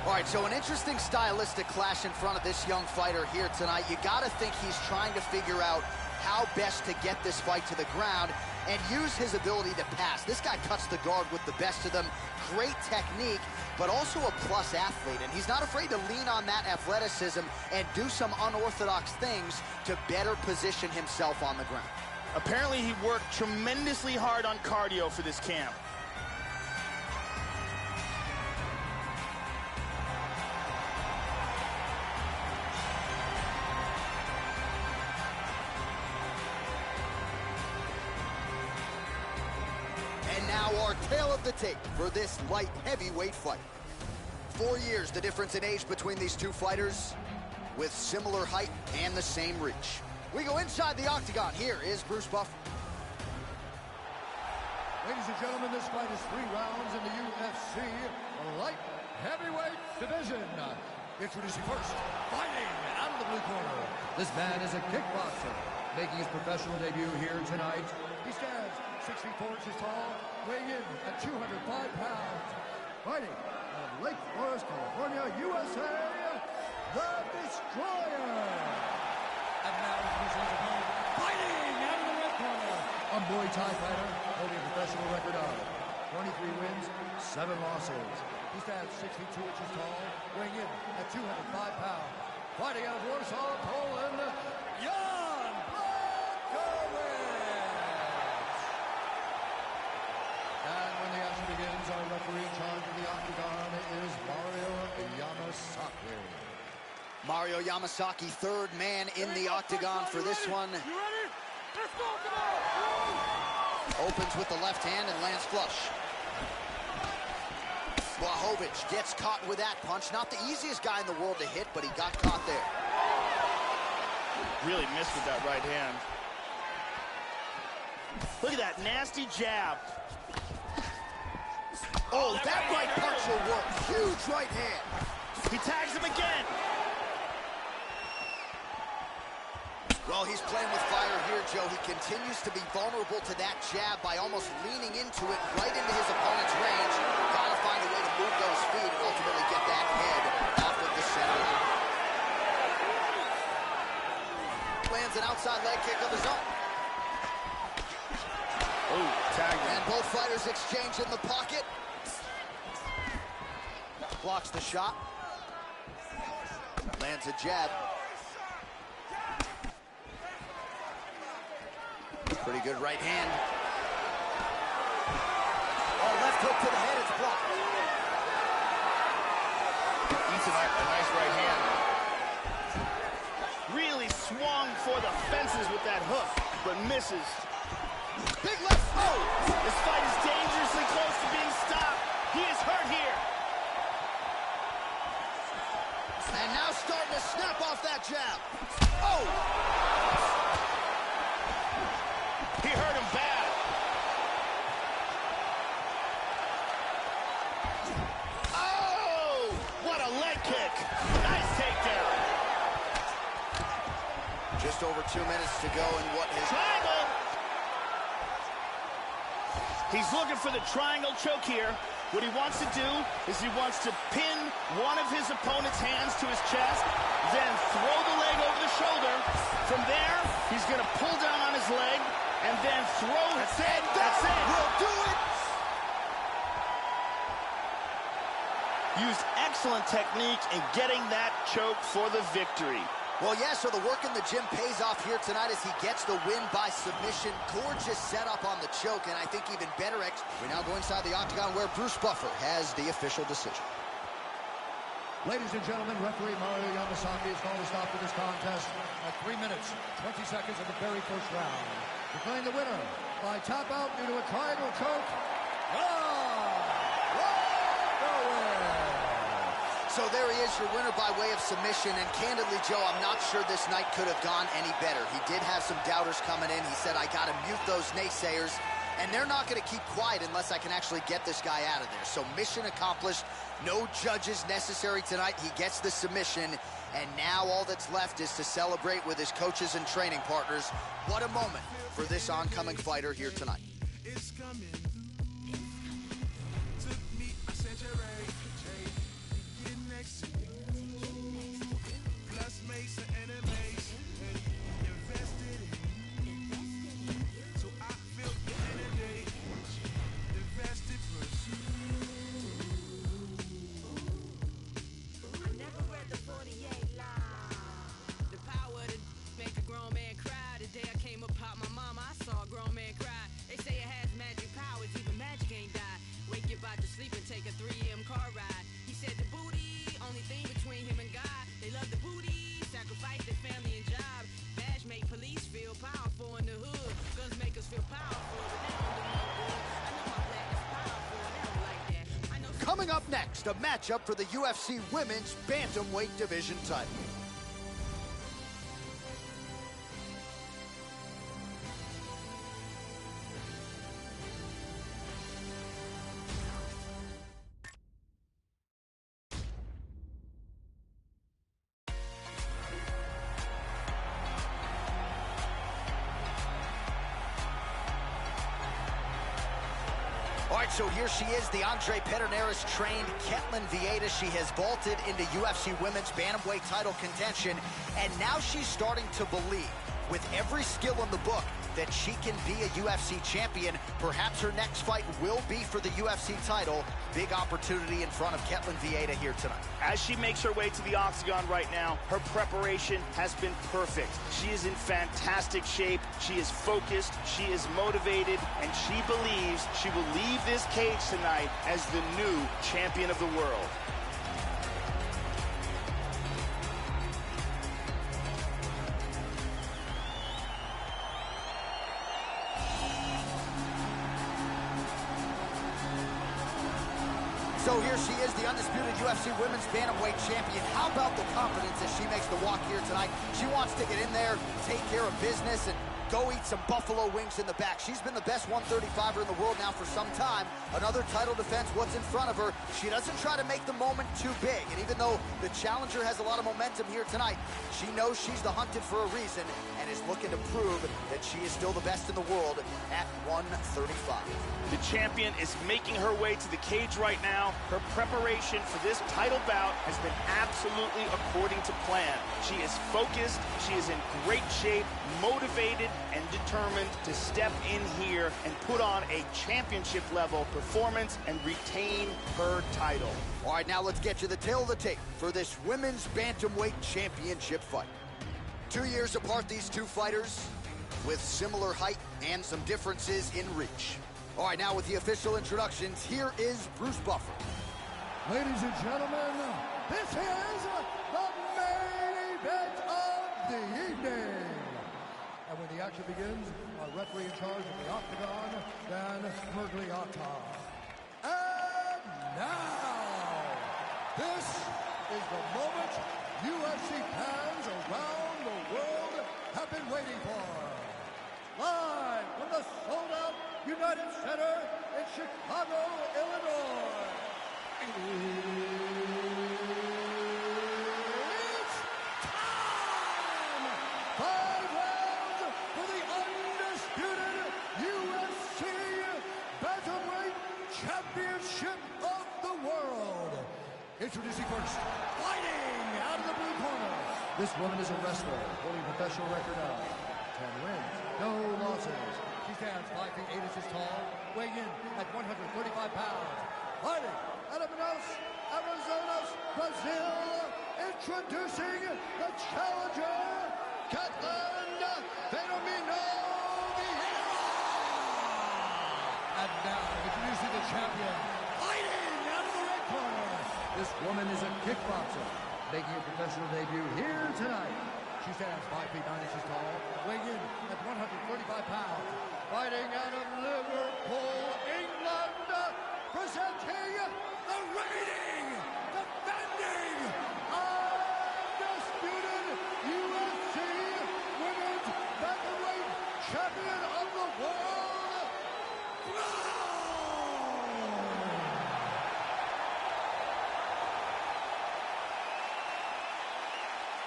All right, so an interesting stylistic clash in front of this young fighter here tonight. You got to think he's trying to figure out how best to get this fight to the ground and use his ability to pass. This guy cuts the guard with the best of them. Great technique, but also a plus athlete. And he's not afraid to lean on that athleticism and do some unorthodox things to better position himself on the ground. Apparently, he worked tremendously hard on cardio for this camp. Now our tale of the tape for this light heavyweight fight. 4 years the difference in age between these two fighters, with similar height and the same reach. We go inside the octagon. Here is Bruce Buffer. Ladies and gentlemen, this fight is 3 rounds in the UFC light heavyweight division. Introducing first, fighting out of the blue corner. This man is a kickboxer, making his professional debut here tonight. He stands 64 inches tall, weighing in at 205 pounds. Fighting out of Lake Forest, California, USA, the Destroyer. And now he's fighting out of the red corner, a Muay Thai fighter holding a professional record of 23 wins, 7 losses. He stands 62 inches tall, weighing in at 205 pounds. Fighting out of Warsaw, Poland, and when the action begins, our referee in charge of the octagon is Mario Yamasaki. Mario Yamasaki, third man in the octagon for this one. You ready? Let's go, come on! Opens with the left hand and lands flush. Blachowicz gets caught with that punch. Not the easiest guy in the world to hit, but he got caught there. Really missed with that right hand. Look at that nasty jab. Oh, that right punch will work. Huge right hand. He tags him again. Well, he's playing with fire here, Joe. He continues to be vulnerable to that jab by almost leaning into it right into his opponent's range. Got to find a way to move those feet and ultimately get that head off of the center. Lands an outside leg kick of his own. Oh, tagged him. And both fighters exchange in the pocket. Blocks the shot. Lands a jab. Pretty good right hand. Oh, left hook to the head, it's blocked. Eats a nice right hand. Really swung for the fences with that hook, but misses. Big left. Oh! This fight is dangerously close to being stopped. He is hurt here. And now starting to snap off that jab. Oh! He hurt him bad. Oh! What a leg kick. Nice takedown. Just over 2 minutes to go in what is... Triangle! He's looking for the triangle choke here. What he wants to do is he wants to pin one of his opponent's hands to his chest, then throw the leg over the shoulder. From there, he's going to pull down on his leg, and then throw it. That's it. That's it. We'll do it. Used excellent technique in getting that choke for the victory. Well, yeah, so the work in the gym pays off here tonight as he gets the win by submission. Gorgeous setup on the choke, and I think even better We now go inside the octagon where Bruce Buffer has the official decision. Ladies and gentlemen, referee Mario Yamasaki has called a stop to this contest at 3 minutes, 20 seconds of the very first round. Declaring the winner by tap out due to a triangle choke. So there he is, your winner by way of submission, and candidly, Joe, I'm not sure this night could have gone any better. He did have some doubters coming in. He said, I got to mute those naysayers, and they're not going to keep quiet unless I can actually get this guy out of there. So mission accomplished. No judges necessary tonight. He gets the submission, and now all that's left is to celebrate with his coaches and training partners. What a moment for this oncoming fighter here tonight. It's coming. Coming up next, a matchup for the UFC Women's Bantamweight Division title. So here she is, the Andre Pederneiras-trained Ketlen Vieira. She has vaulted into UFC Women's Bantamweight title contention, and now she's starting to believe, with every skill in the book, that she can be a UFC champion. Perhaps her next fight will be for the UFC title. Big opportunity in front of Ketlen Vieira here tonight. As she makes her way to the octagon right now, her preparation has been perfect. She is in fantastic shape. She is focused. She is motivated. And she believes she will leave this cage tonight as the new champion of the world. So here she is, the undisputed UFC Women's Bantamweight champion. How about the confidence as she makes the walk here tonight? She wants to get in there, take care of business, and go eat some buffalo wings in the back. She's been the best 135er in the world now for some time. Another title defense, what's in front of her. She doesn't try to make the moment too big. And even though the challenger has a lot of momentum here tonight, she knows she's the hunted for a reason and is looking to prove that she is still the best in the world at 135. The champion is making her way to the cage right now. Her preparation for this title bout has been absolutely according to plan. She is focused, she is in great shape, motivated, and determined to step in here and put on a championship-level performance and retain her title. All right, now let's get you the tail of the tape for this women's bantamweight championship fight. 2 years apart, these two fighters with similar height and some differences in reach. All right, now with the official introductions, here is Bruce Buffer. Ladies and gentlemen, this is the main event of the evening. And when the action begins, our referee in charge of the octagon, Dan Mergliotta. And now, this is the moment UFC fans around the world have been waiting for. Live from the sold-out United Center in Chicago, Illinois. It's time! 5 rounds for the undisputed UFC Bantamweight Championship of the world. Introducing first, fighting out of the blue corner. This woman is a wrestler, holding a professional record of 10 wins, no losses. She stands 5 feet 8 inches tall, weighing in at 135 pounds. Fighting out of Manaus, Arizona, Brazil, introducing the challenger, Katlyn Vieira. And now, introducing the champion, fighting out of the red corner. This woman is a kickboxer, making her professional debut here tonight. She stands 5 feet 9 inches tall, weighing in at 135 pounds. Fighting out of Liverpool, England, presenting the reigning, defending, undisputed UFC Women's Bantamweight Champion of the World,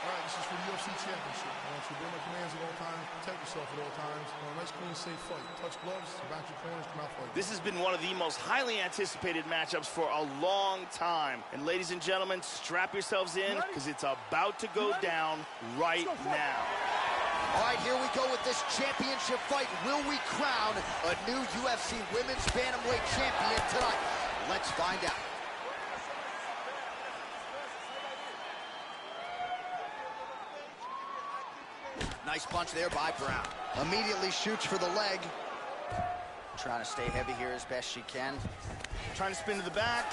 All right, this is for the UFC Championship. I want you to obey my commands at all times, protect yourself at all times. I want a nice, clean, safe fight. Touch gloves, back your corners, come out fight. This has been one of the most highly anticipated matchups for a long time. And ladies and gentlemen, strap yourselves in because it's about to go down right now. All right, here we go with this championship fight. Will we crown a new UFC Women's Bantamweight Champion tonight? Let's find out. Nice punch there by Brown. Immediately shoots for the leg. Trying to stay heavy here as best she can. Trying to spin to the back.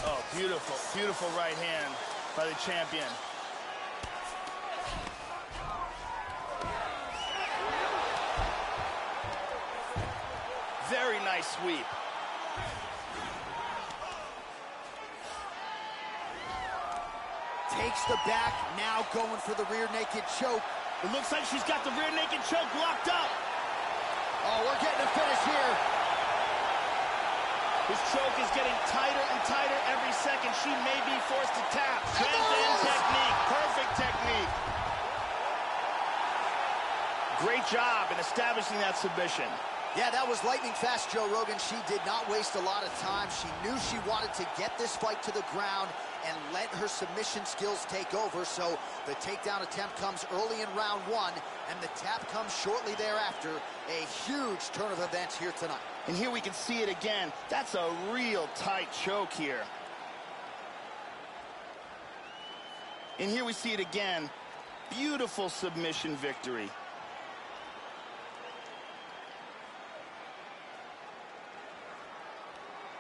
Oh, beautiful, beautiful right hand by the champion. Very nice sweep. Takes the back, now going for the rear naked choke. It looks like she's got the rear naked choke locked up. Oh, we're getting a finish here. This choke is getting tighter and tighter every second. She may be forced to tap. End-to-end technique, perfect technique. Great job in establishing that submission. Yeah, that was lightning fast, Joe Rogan. She did not waste a lot of time. She knew she wanted to get this fight to the ground and let her submission skills take over. So the takedown attempt comes early in round 1, and the tap comes shortly thereafter. A huge turn of events here tonight. And here we can see it again. That's a real tight choke here. And here we see it again. Beautiful submission victory.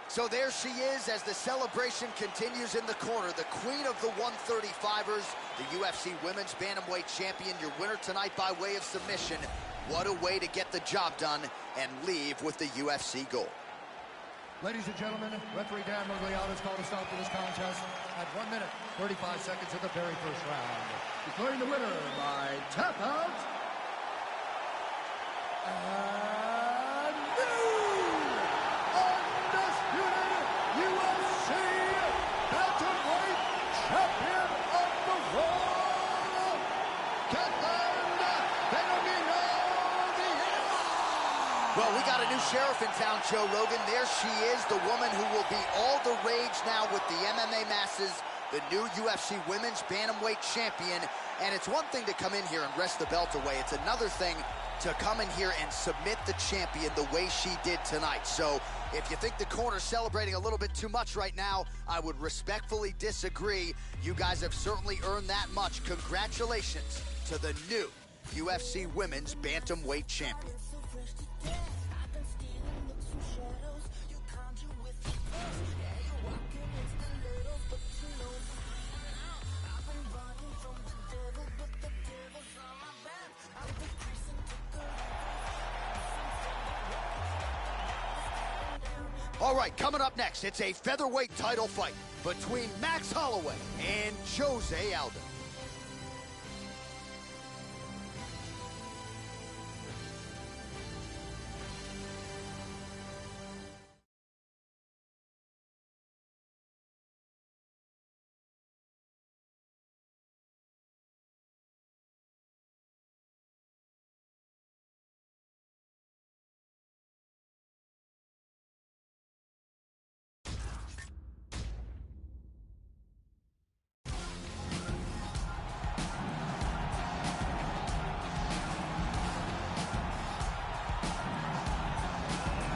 So there she is as the celebration continues in the corner. The queen of the 135ers, the UFC Women's Bantamweight Champion, your winner tonight by way of submission. What a way to get the job done and leave with the UFC gold. Ladies and gentlemen, referee Dan Mergliotta has called a stop to this contest at 1 minute, 35 seconds of the very first round. Declaring the winner by tap out. And UFC Bantamweight Champion of the World, Katlyn Vieira. Well, we got a new sheriff in town, Joe Rogan. There she is, the woman who will be all the rage now with the MMA masses the new UFC Women's Bantamweight Champion. And it's one thing to come in here and wrest the belt away. It's another thing to come in here and submit the champion the way she did tonight. So if you think the corner's celebrating a little bit too much right now, I would respectfully disagree. You guys have certainly earned that much. Congratulations to the new UFC Women's Bantamweight Champion. All right, coming up next, it's a featherweight title fight between Max Holloway and Jose Aldo.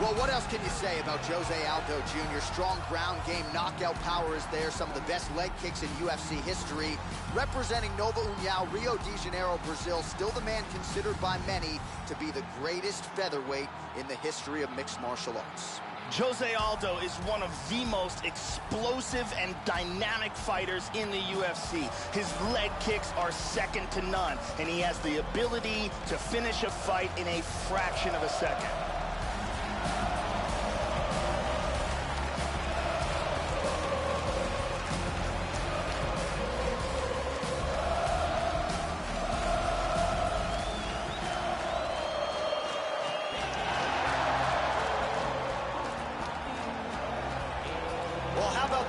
Well, what else can you say about Jose Aldo Jr.? Strong ground game, knockout power is there. Some of the best leg kicks in UFC history. Representing Nova União, Rio de Janeiro, Brazil. Still the man considered by many to be the greatest featherweight in the history of mixed martial arts. Jose Aldo is one of the most explosive and dynamic fighters in the UFC. His leg kicks are second to none, and he has the ability to finish a fight in a fraction of a second.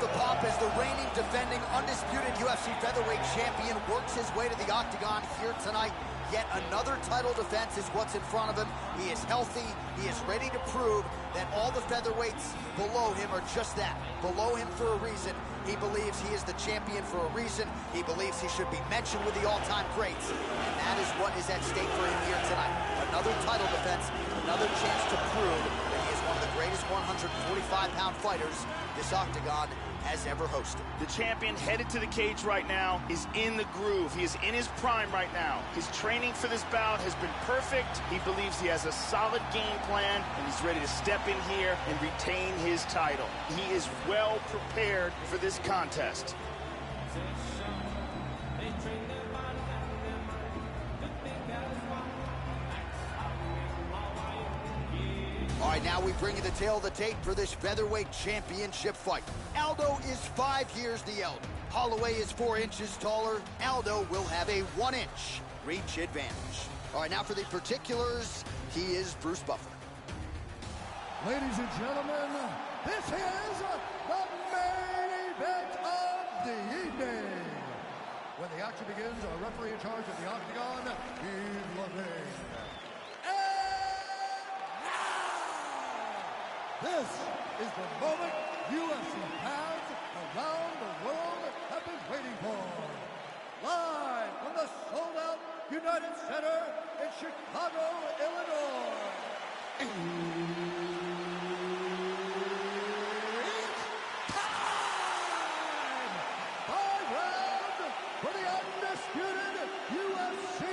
The pop as the reigning, defending, undisputed UFC featherweight champion works his way to the octagon here tonight. Yet another title defense is what's in front of him. He is healthy. He is ready to prove that all the featherweights below him are just that, below him for a reason. He believes he is the champion for a reason. He believes he should be mentioned with the all-time greats. And that is what is at stake for him here tonight. Another title defense, another chance to prove that he is one of the greatest 145-pound fighters this octagon has ever hosted. The champion headed to the cage right now is in the groove. He is in his prime right now. His training for this bout has been perfect. He believes he has a solid game plan, and he's ready to step in here and retain his title. He is well prepared for this contest. All right, now we bring you the tail of the tape for this featherweight championship fight. Aldo is 5 years the elder. Holloway is 4 inches taller. Aldo will have a 1-inch reach advantage. All right, now for the particulars, he is Bruce Buffer. Ladies and gentlemen, this is the main event of the evening. When the action begins, our referee in charge of the octagon, Yves Levine. This is the moment UFC fans around the world have been waiting for. Live from the sold-out United Center in Chicago, Illinois. It's time! 5 rounds for the undisputed UFC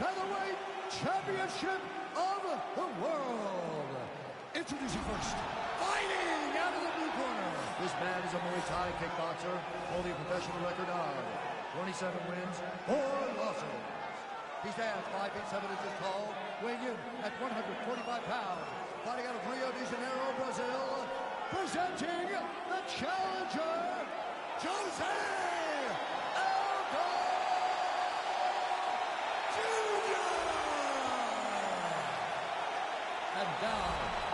Featherweight Championship of the world. Introducing first, fighting out of the blue corner. This man is a Muay Thai kickboxer, holding a professional record of 27 wins, 4 losses. He stands 5 feet 7 inches tall, weighing in at 145 pounds. Fighting out of Rio de Janeiro, Brazil, presenting the challenger, Jose Aldo Jr. And now,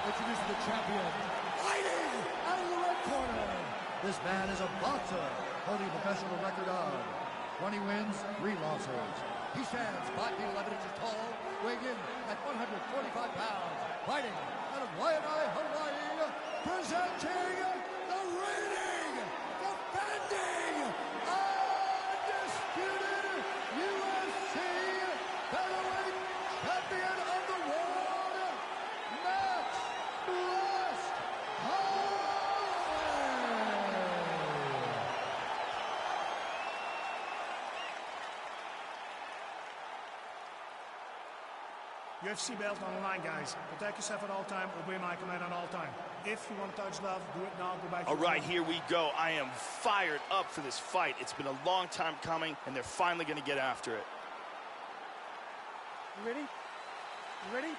introducing the champion, fighting out of the red corner. This man is a boxer, holding a professional record of 20 wins, 3 losses. He stands 5 feet 11 inches tall, weighing in at 145 pounds. Fighting out of Waianae, Hawaii, presenting the reigning, defending UFC belt on the line, guys. Protect yourself at all time. Obey my command at all time. If you want to touch love, do it now. Go back to All right, here we go. I am fired up for this fight. It's been a long time coming, and they're finally going to get after it. You ready? You ready?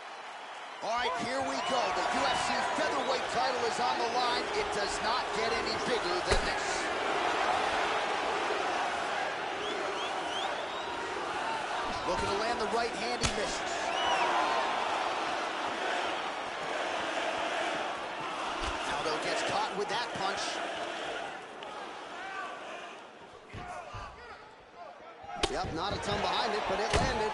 All right, here we go. The UFC featherweight title is on the line. It does not get any bigger than this. Looking to land the right hand, he misses. Aldo gets caught with that punch. Yep, not a ton behind it, but it landed.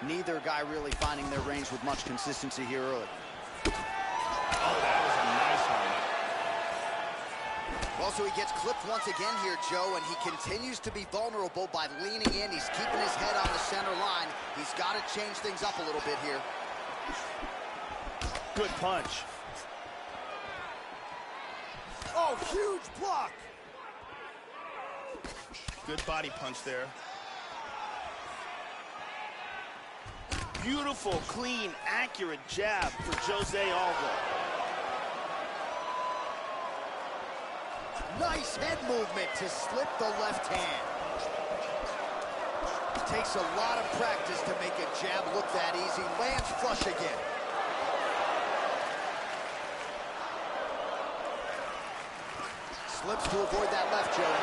Neither guy really finding their range with much consistency here early. Oh, that was a nice one. Well, so he gets clipped once again here, Joe, and he continues to be vulnerable by leaning in. He's keeping his head on the center line. He's got to change things up a little bit here. Good punch. Oh, huge block. Good body punch there. Beautiful, clean, accurate jab for Jose Aldo. Nice head movement to slip the left hand. Takes a lot of practice to make a jab look that easy. Lands flush again. Slips to avoid that left, Joe.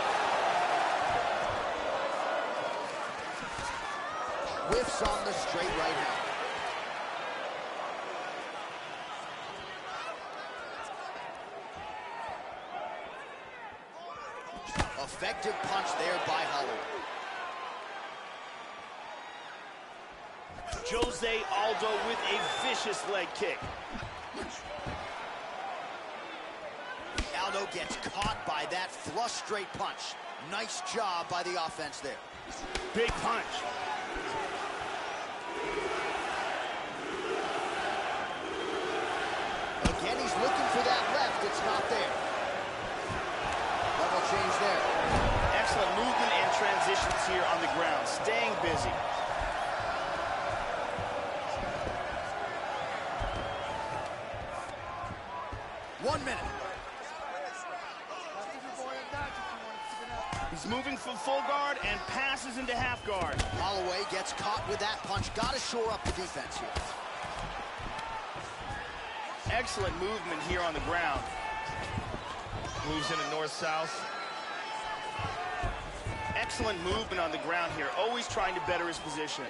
Whiffs on the straight right hand. Effective punch there by Holloway. Jose Aldo with a vicious leg kick. Aldo gets caught by that flush straight punch. Nice job by the offense there. Big punch. Again, he's looking for that left. It's not there. Level change there. Excellent movement and transitions here on the ground. Staying busy. One minute. He's moving from full guard and passes into half guard. Holloway gets caught with that punch. Got to shore up the defense here. Excellent movement here on the ground. Moves into north-south. Excellent movement on the ground here. Always trying to better his position.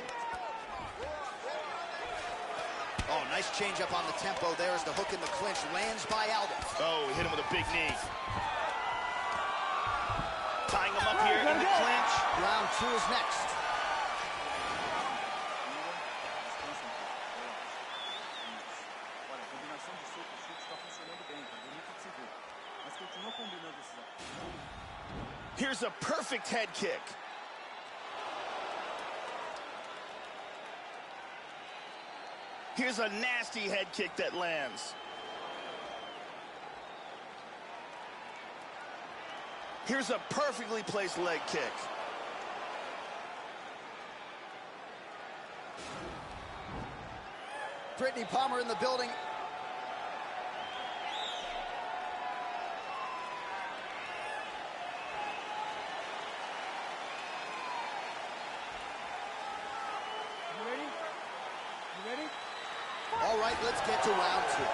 Oh, nice change up on the tempo there as the hook in the clinch lands by Aldo. Oh, he hit him with a big knee. Tying him up here in the clinch. Round 2 is next. Here's a perfect head kick. Here's a nasty head kick that lands. Here's a perfectly placed leg kick. Brittany Palmer in the building. All right, let's get to round 2.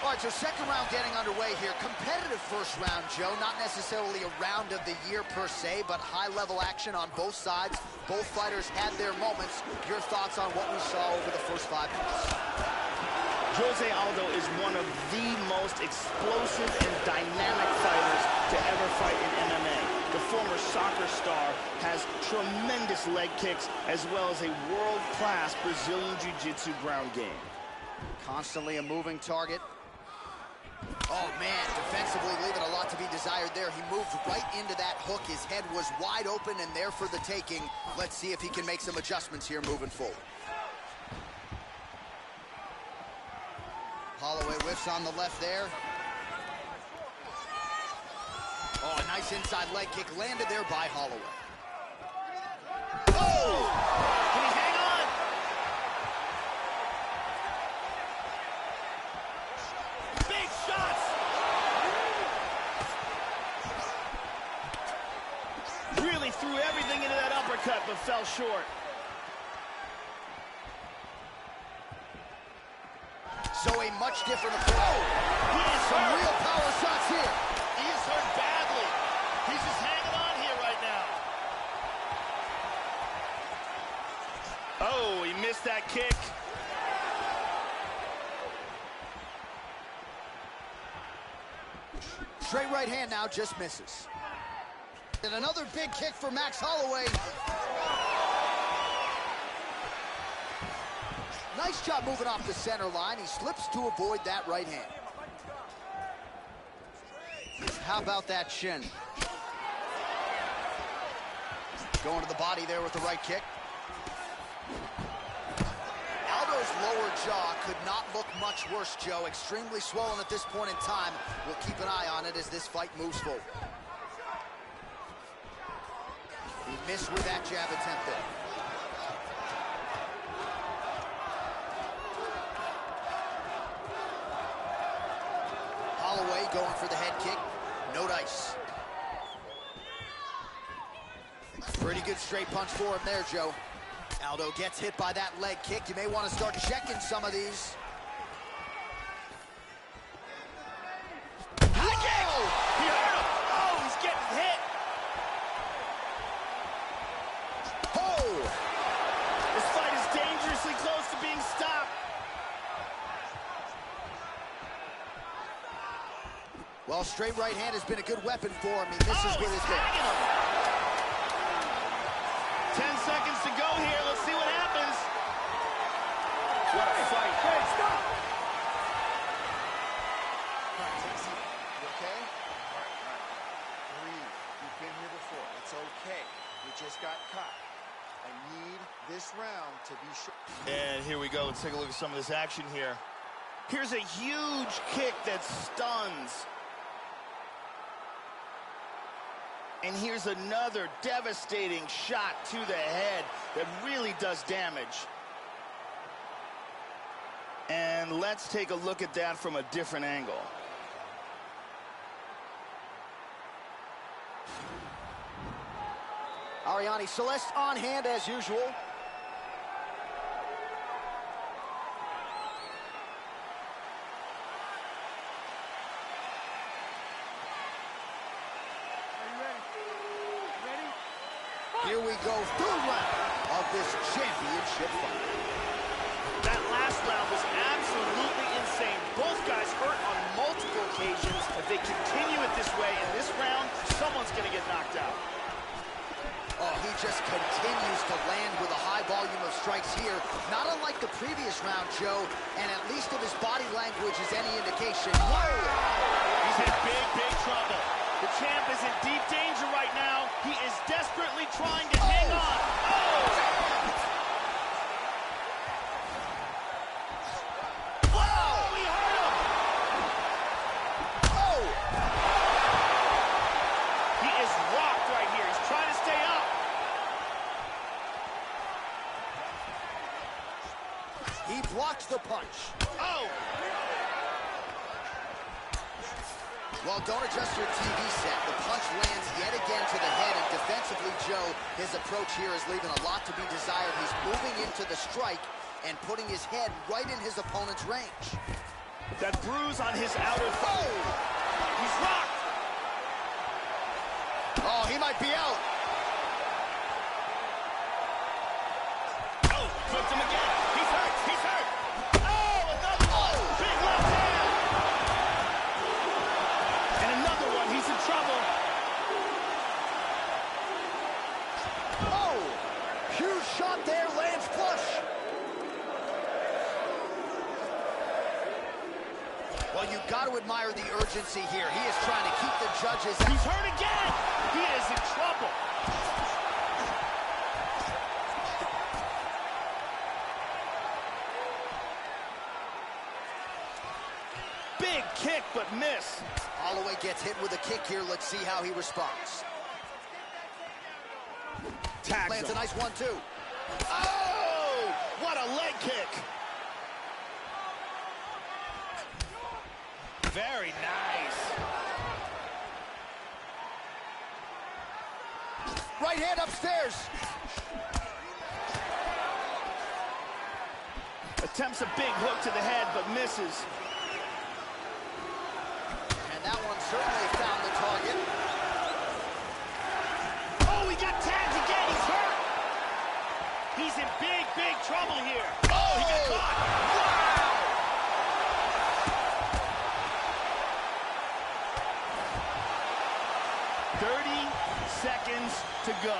All right, so second round getting underway here. Competitive first round, Joe. Not necessarily a round of the year per se, but high-level action on both sides. Both fighters had their moments. Your thoughts on what we saw over the first 5 minutes? Jose Aldo is one of the most explosive and dynamic fighters to ever fight in MMA. The former soccer star has tremendous leg kicks as well as a world-class Brazilian Jiu-Jitsu ground game. Constantly a moving target. Oh, man, defensively leaving a lot to be desired there. He moved right into that hook. His head was wide open and there for the taking. Let's see if he can make some adjustments here moving forward. Holloway whiffs on the left there. Oh, a nice inside leg kick landed there by Holloway. Oh! Can he hang on? Big shots! Really threw everything into that uppercut, but fell short. So a much different approach. Oh, he is some real power shots here. He is hurt badly. He's just hanging on here right now. Oh, he missed that kick. Straight right hand now, just misses. And another big kick for Max Holloway. Nice job moving off the center line. He slips to avoid that right hand. How about that shin? Going to the body there with the right kick. Aldo's lower jaw could not look much worse, Joe. Extremely swollen at this point in time. We'll keep an eye on it as this fight moves forward. He missed with that jab attempt there. Holloway going for the head kick. No dice. Pretty good straight punch for him there, Joe. Aldo gets hit by that leg kick. You may want to start checking some of these. High kick! He hurt him! Oh, he's getting hit! Oh! This fight is dangerously close to being stopped. Well, straight right hand has been a good weapon for him. He misses with his hip. 10 seconds to go here. Let's see what happens. What a fight. Hey, stop! All right, take a seat. You okay? All right. Breathe. You've been here before. It's okay. You just got caught. I need this round to be sure. And here we go. Let's take a look at some of this action here. Here's a huge kick that stuns. And here's another devastating shot to the head that really does damage. And let's take a look at that from a different angle. Ariane Celeste on hand as usual. Here we go, third round of this championship fight. That last round was absolutely insane. Both guys hurt on multiple occasions. If they continue it this way in this round, someone's going to get knocked out. Oh, he just continues to land with a high volume of strikes here. Not unlike the previous round, Joe, and at least if his body language is any indication. Whoa! He's in big trouble. The champ is in deep danger right now. He is desperately trying to hang on. Oh! Whoa! He hurt him! Oh! He is rocked right here. He's trying to stay up. He blocks the punch. Oh! Well, don't adjust your TV set. The punch lands yet again to the head, and defensively, Joe, his approach here is leaving a lot to be desired. He's moving into the strike and putting his head right in his opponent's range. That bruise on his outer thigh. Oh! He's rocked. Oh, he might be out. Oh, flipped him again. He's hurt. He's hurt. Oh, another one. Big left hand. And another one. He's in trouble. Oh! Huge shot there, lands flush. Well, you've got to admire the urgency here. He is trying to keep the judges out. He's hurt again. He is in trouble. Big big kick, but miss. Holloway gets hit with a kick here. Let's see how he responds. Tags lands him. a nice 1-2. Oh! What a leg kick. Very nice. Right hand upstairs. Attempts a big hook to the head, but misses. And that one certainly found the target. Oh, he got tagged again. He's hurt. He's in big, big trouble here. Oh, he got caught. Wow! 30 seconds to go.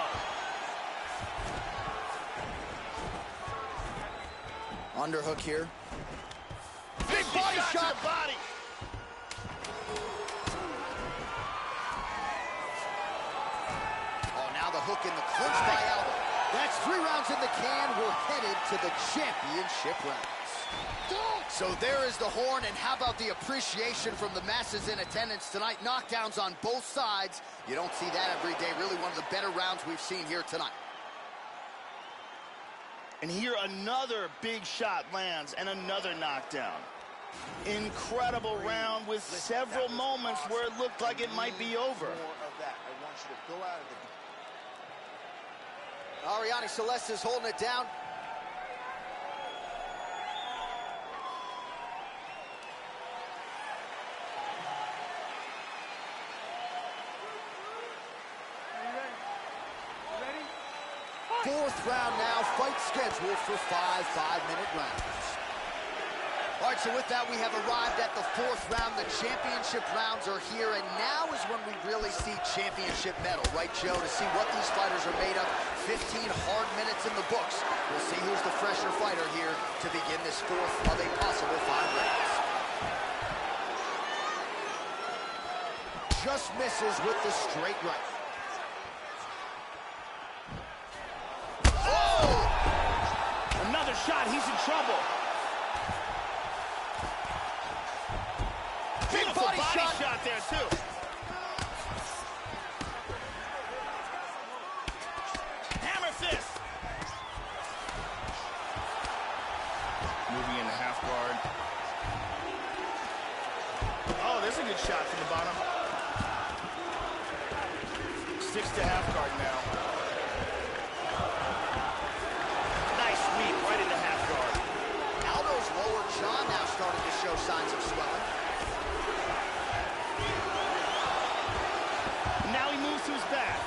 Underhook here. Big body shot to the body. Oh, now the hook in the clinch by Aldo. That's 3 rounds in the can. We're headed to the championship rounds. So there is the horn, and how about the appreciation from the masses in attendance tonight? Knockdowns on both sides. You don't see that every day. Really one of the better rounds we've seen here tonight. And here another big shot lands and another knockdown. Incredible round with several moments where it looked like it might be over. More of that. I want you to go out of the... Ariane Celeste is holding it down. Fourth round now, fight scheduled for 5 5-minute rounds. All right, so with that, we have arrived at the 4th round. The championship rounds are here, and now is when we really see championship metal, right, Joe? To see what these fighters are made of. 15 hard minutes in the books. We'll see who's the fresher fighter here to begin this 4th of a possible 5 rounds. Just misses with the straight right. Another shot, he's in trouble. Beautiful body shot there, too. Hammer fist. Moving into half guard. Oh, there's a good shot from the bottom. Sticks to half guard now. Right into half guard. Aldo's lower jaw now starting to show signs of swelling. Now he moves to his back.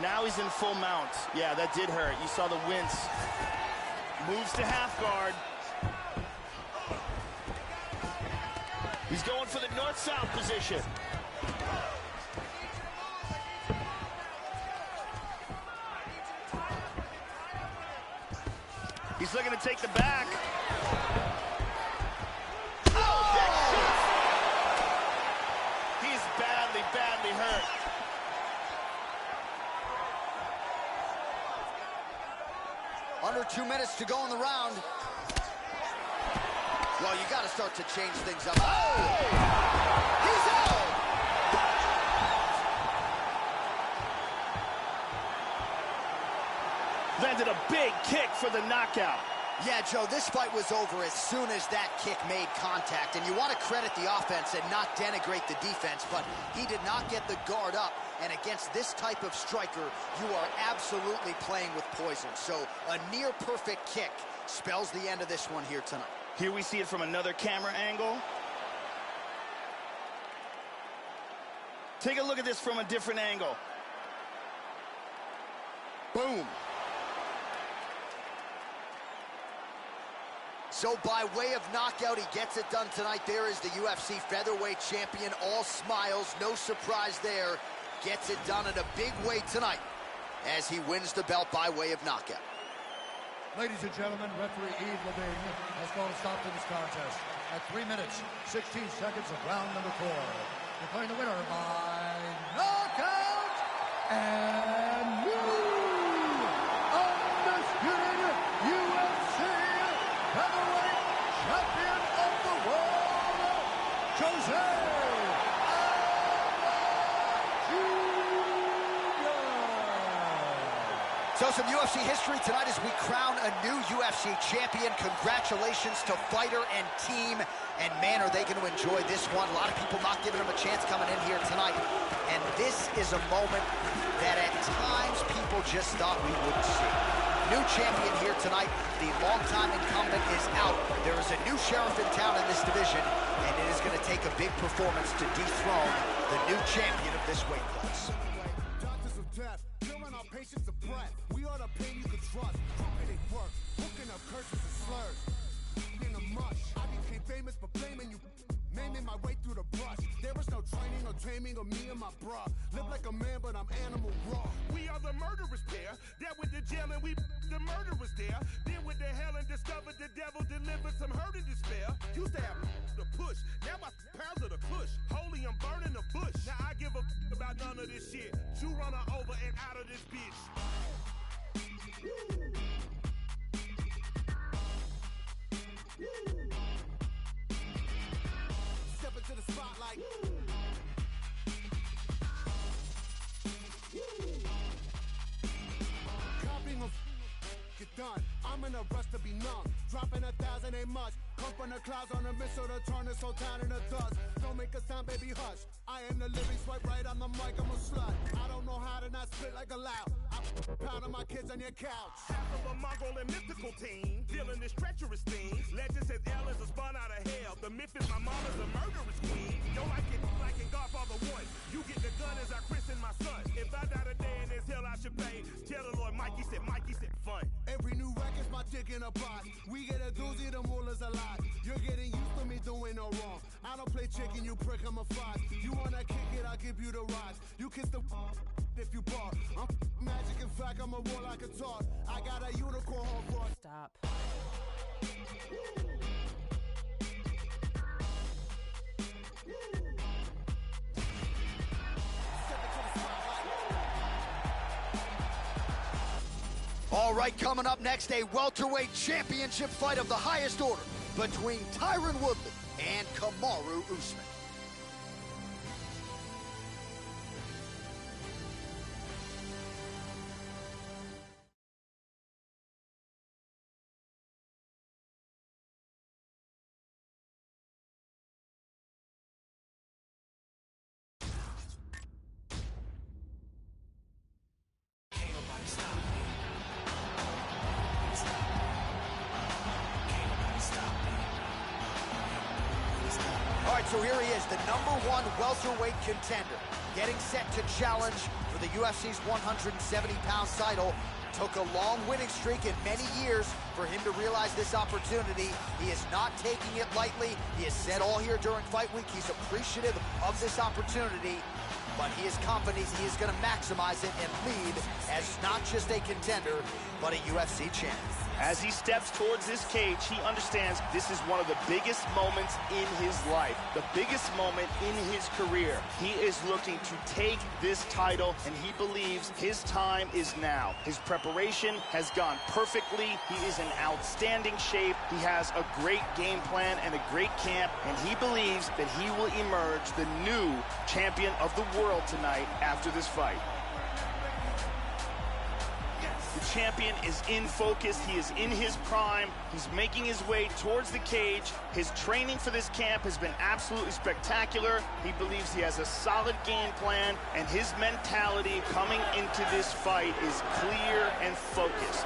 Now he's in full mount. Yeah, that did hurt. You saw the wince. Moves to half guard. He's going for the north-south position. He's looking to take the back. Oh, that shot! He's badly, badly hurt. Under 2 minutes to go in the round. Well, you got to start to change things up. Oh! He's out! Landed a big kick for the knockout. Yeah, Joe, this fight was over as soon as that kick made contact, and you want to credit the offense and not denigrate the defense, but he did not get the guard up, and against this type of striker, you are absolutely playing with poison. So a near-perfect kick spells the end of this one here tonight. Here we see it from another camera angle. Take a look at this from a different angle. Boom. So by way of knockout, he gets it done tonight. There is the UFC featherweight champion, all smiles, no surprise there. Gets it done in a big way tonight as he wins the belt by way of knockout. Ladies and gentlemen, referee Yves Levine has called a stop to this contest at 3 minutes, 16 seconds of round number 4. Declaring the winner by knockout and new undisputed some UFC history tonight as we crown a new UFC champion. Congratulations to fighter and team. And man, are they going to enjoy this one. A lot of people not giving them a chance coming in here tonight. And this is a moment that at times people just thought we wouldn't see. New champion here tonight. The longtime incumbent is out. There is a new sheriff in town in this division, and it is going to take a big performance to dethrone the new champion of this weight class. Doctors of death, filling our patients of breath. We are the pain you can trust. Dropping it work, hooking up curses and slurs. In a mush, I became famous for blaming you. Naming my way through the brush. There was no training or taming of me and my bruh. Live like a man, but I'm animal raw. We are the murderers pair. That with the jail and we the murderers there. Then with the hell and discovered the devil delivered some hurt and despair. Used to have the push. Now I pounds of the push. Holy, I'm burning the bush. Now I give a about none of this shit. You run her over and out of this bitch. Step into the spotlight. Copying of get done. I'm in a rush to be numb. Dropping 1,000 ain't much. Come from the clouds on a missile to turn this whole town into dust. Don't make a sound, baby, hush. I am the living swipe right on the mic, I'm a slut. I don't know how to not spit like a loud. I'm pounding my kids on your couch. Half of a Mongol and mystical team, dealing this treacherous thing. Legend says L is a spun out of hell. The myth is my mama's a murderous queen. Yo, like in Godfather 1. You get the gun as I christen my son. If I die today in this hell, I should pay. Tell the Lord Mikey said fun. Every new record's my dick in a box. We get a doozy, the mullah's a lot. You're getting used to me doing no wrong. I don't play chicken, you prick, I'm a fox. You wanna kick it, I'll give you the rocks. You kiss the if you bark. I'm magic, in fact, I'm a war like a talk. I got a unicorn for Stop. All right, coming up next, a welterweight championship fight of the highest order between Tyron Woodley and Kamaru Usman. So here he is, the #1 welterweight contender, getting set to challenge for the UFC's 170-pound title. Took a long winning streak in many years for him to realize this opportunity. He is not taking it lightly. He has said all here during fight week he's appreciative of this opportunity, but he is confident he is going to maximize it and lead as not just a contender, but a UFC champion. As he steps towards this cage, he understands this is one of the biggest moments in his life, the biggest moment in his career. He is looking to take this title, and he believes his time is now. His preparation has gone perfectly. He is in outstanding shape. He has a great game plan and a great camp, and he believes that he will emerge the new champion of the world tonight after this fight. The champion is in focus. He is in his prime. He's making his way towards the cage. His training for this camp has been absolutely spectacular. He believes he has a solid game plan, and his mentality coming into this fight is clear and focused.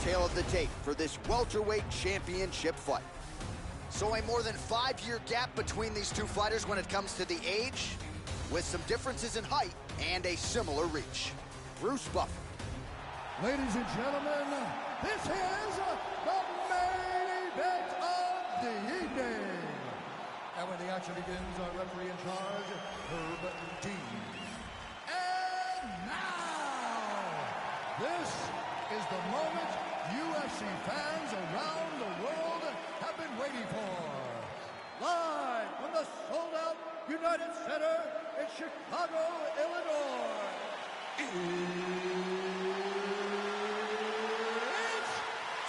Tale of the tape for this welterweight championship fight. So a more than 5-year gap between these two fighters when it comes to the age, with some differences in height and a similar reach. Bruce Buffer. Ladies and gentlemen, this is the main event of the evening. And when the action begins, our referee in charge, Herb Dean. And now, this is the moment UFC fans around the world have been waiting for. Live from the sold-out United Center in Chicago, Illinois. It's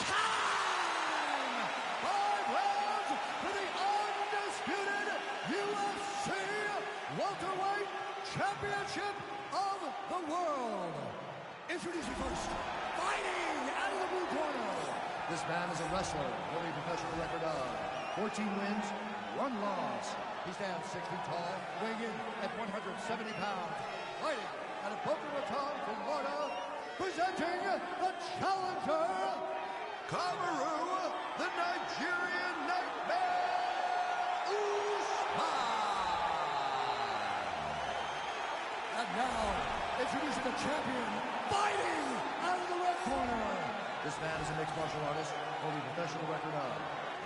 time! 5 rounds for the undisputed UFC welterweight championship of the world. Introducing first, fighting out of the blue corner. This man is a wrestler with a professional record of 14 wins, 1 loss. He stands 6 feet tall, weighing in at 170 pounds. Fighting out of Boca Raton, Florida, presenting the challenger, Kamaru, the Nigerian Nightmare, Usman. And now, introducing the champion, fighting out of the red corner. This man is a mixed martial artist, holding a professional record of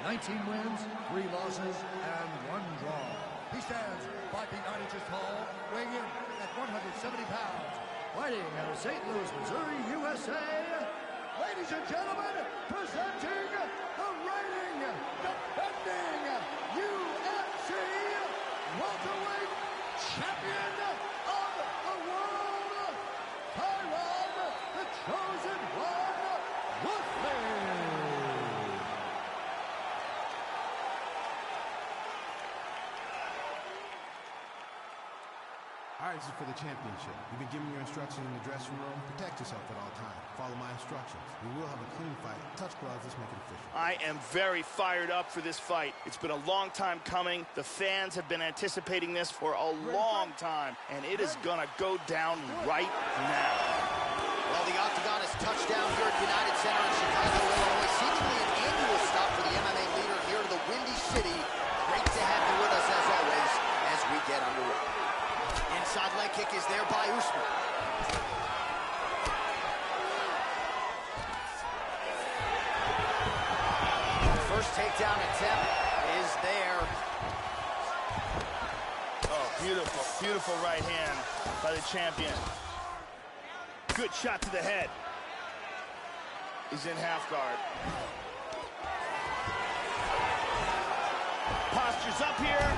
19 wins, 3 losses, and 1 draw. He stands 5 feet 9 inches tall, weighing in at 170 pounds. Fighting out of St. Louis, Missouri, USA. Ladies and gentlemen, presenting the reigning, defending UFC welterweight champion of the world, Tyron, the Chosen One, Woodley. All right, this is for the championship. You've been giving your instructions in the dressing room. Protect yourself at all times. Follow my instructions. We will have a clean fight. Touch gloves. Let's make it official. I am very fired up for this fight. It's been a long time coming. The fans have been anticipating this for a long time, and it is gonna go down right now. Well, the Octagon is touched down here at United Center in Chicago, Illinois. Seemingly an annual stop for the MMA leader here in the Windy City. Great to have you with us, as always, as we get underway. Inside leg kick is there by Usman. First takedown attempt is there. Oh, beautiful, beautiful right hand by the champion. Good shot to the head. He's in half guard. Posture's up here.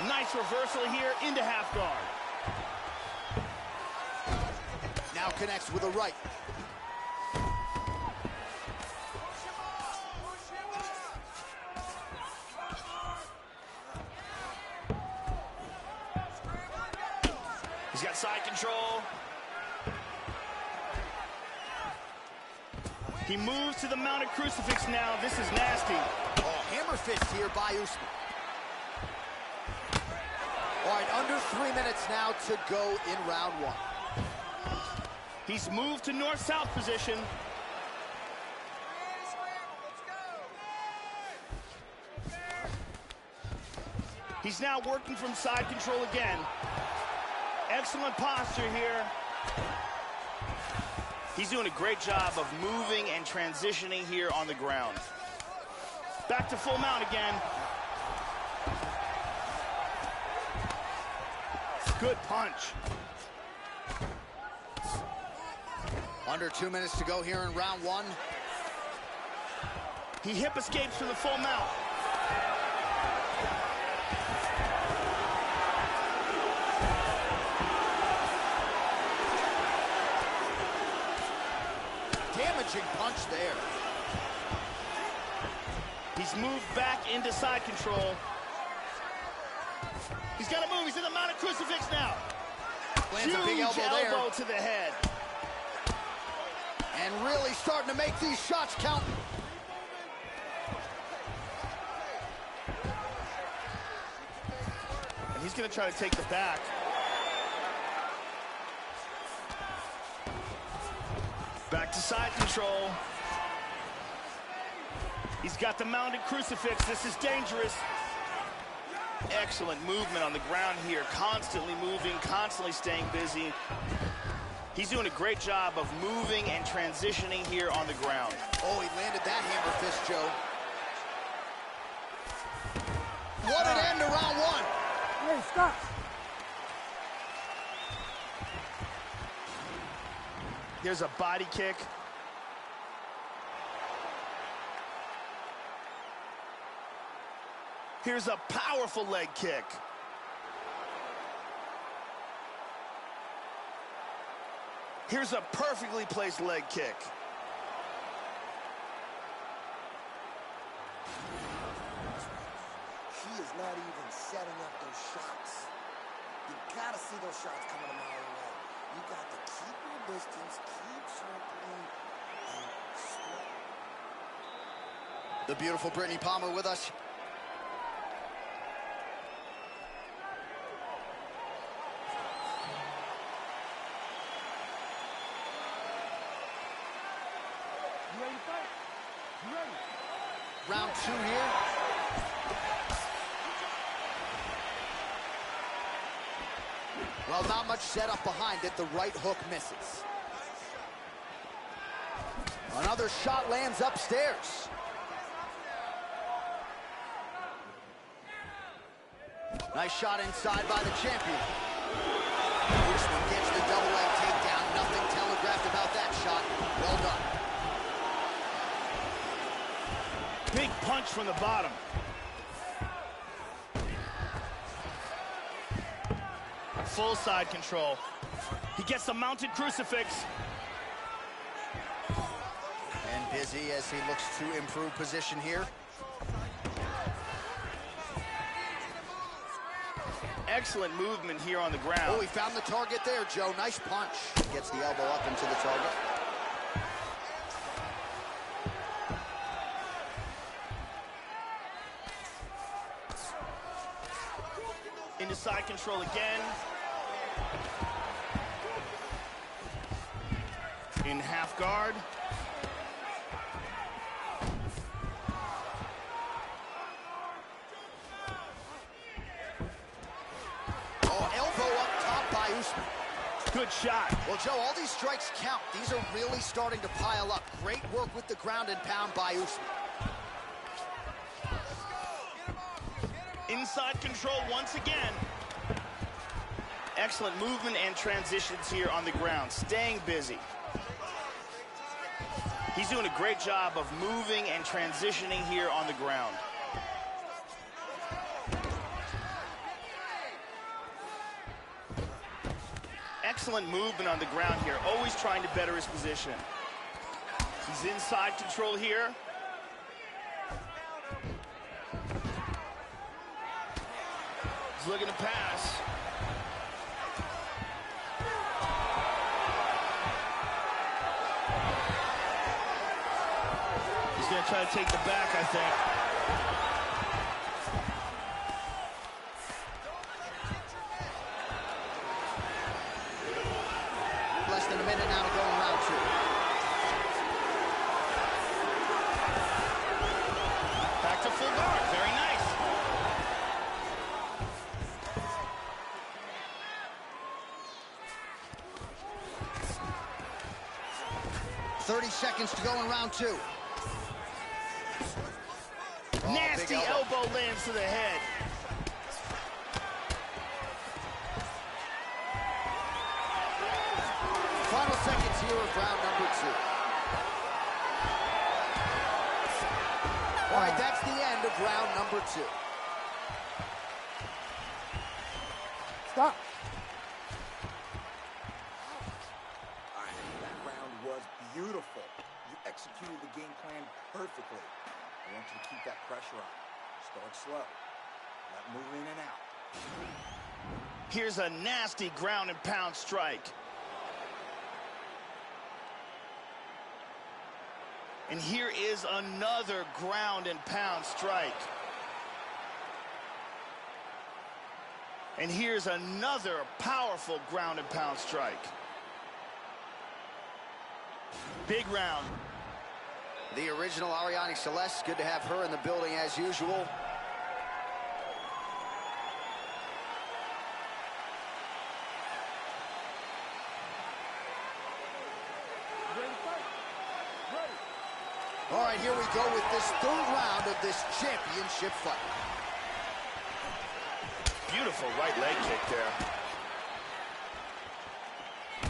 Nice reversal here into half guard. Now connects with a right. He's got side control. He moves to the mounted crucifix now. This is nasty. Oh, hammer fist here by Usman. All right, under 3 minutes now to go in round 1. He's moved to north-south position. He's now working from side control again. Excellent posture here. He's doing a great job of moving and transitioning here on the ground. Back to full mount again. Good punch. Under 2 minutes to go here in round 1. He hip escapes for the full mount. Damaging punch there. He's moved back into side control. He's got to move. He's in the mounted crucifix now. Lands a big elbow there. Elbow to the head. And really starting to make these shots count. And he's going to try to take the back. Back to side control. He's got the mounted crucifix. This is dangerous. Excellent movement on the ground here. Constantly moving, constantly staying busy. He's doing a great job of moving and transitioning here on the ground. Oh, he landed that hammer fist, Joe. What an end to round 1. Hey, stop. Here's a body kick. Here's a powerful leg kick. Here's a perfectly placed leg kick. She is not even setting up those shots. You gotta see those shots coming a mile away. You got to keep your distance, keep circling, and split. The beautiful Brittany Palmer with us. You ready to fight? You ready? Round 2 here. Well, not much setup behind it. The right hook misses. Another shot lands upstairs. Nice shot inside by the champion. Usman gets the double leg takedown. Nothing telegraphed about that shot. Well done. Big punch from the bottom. Full side control. He gets the mounted crucifix. And busy as he looks to improve position here. Excellent movement here on the ground. Oh, he found the target there, Joe. Nice punch. Gets the elbow up into the target. Into side control again. In half guard. Oh, elbow up top by Usman. Good shot. Well, Joe, all these strikes count. These are really starting to pile up. Great work with the ground and pound by Usman. Inside control once again. Excellent movement and transitions here on the ground. Staying busy. He's doing a great job of moving and transitioning here on the ground. Excellent movement on the ground here. Always trying to better his position. He's inside control here. He's looking to pass. He's going to try to take the back, I think. Less than a minute now to go in round 2. Back to full guard. Very nice. 30 seconds to go in round 2. Nasty elbow lands to the head. Final seconds here of round number 2. All right, that's the end of round number 2. Stop. That round was beautiful. You executed the game plan perfectly. I want you to keep that pressure on. Start slow. Let move in and out. Here's a nasty ground and pound strike. And here is another ground and pound strike. And here's another powerful ground and pound strike. Big round. The original Ariane Celeste, good to have her in the building as usual. All right, here we go with this 3rd round of this championship fight. Beautiful right leg kick there.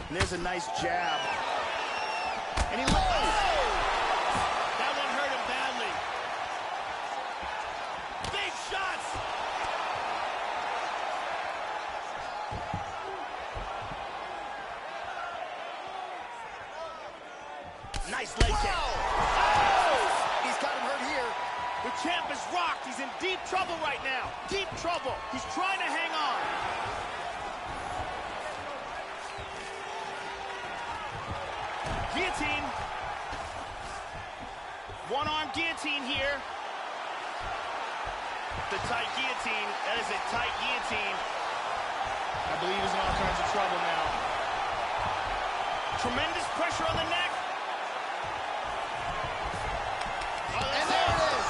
And there's a nice jab. And he lands. That one hurt him badly. Big shots. nice leg kick. Oh! He's got him hurt here. The champ is rocked. He's in deep trouble right now. Deep trouble. He's trying to hang on. Guillotine. One-arm guillotine here. The tight guillotine. That is a tight guillotine. I believe he's in all kinds of trouble now. Tremendous pressure on the neck. Oh, and there it is.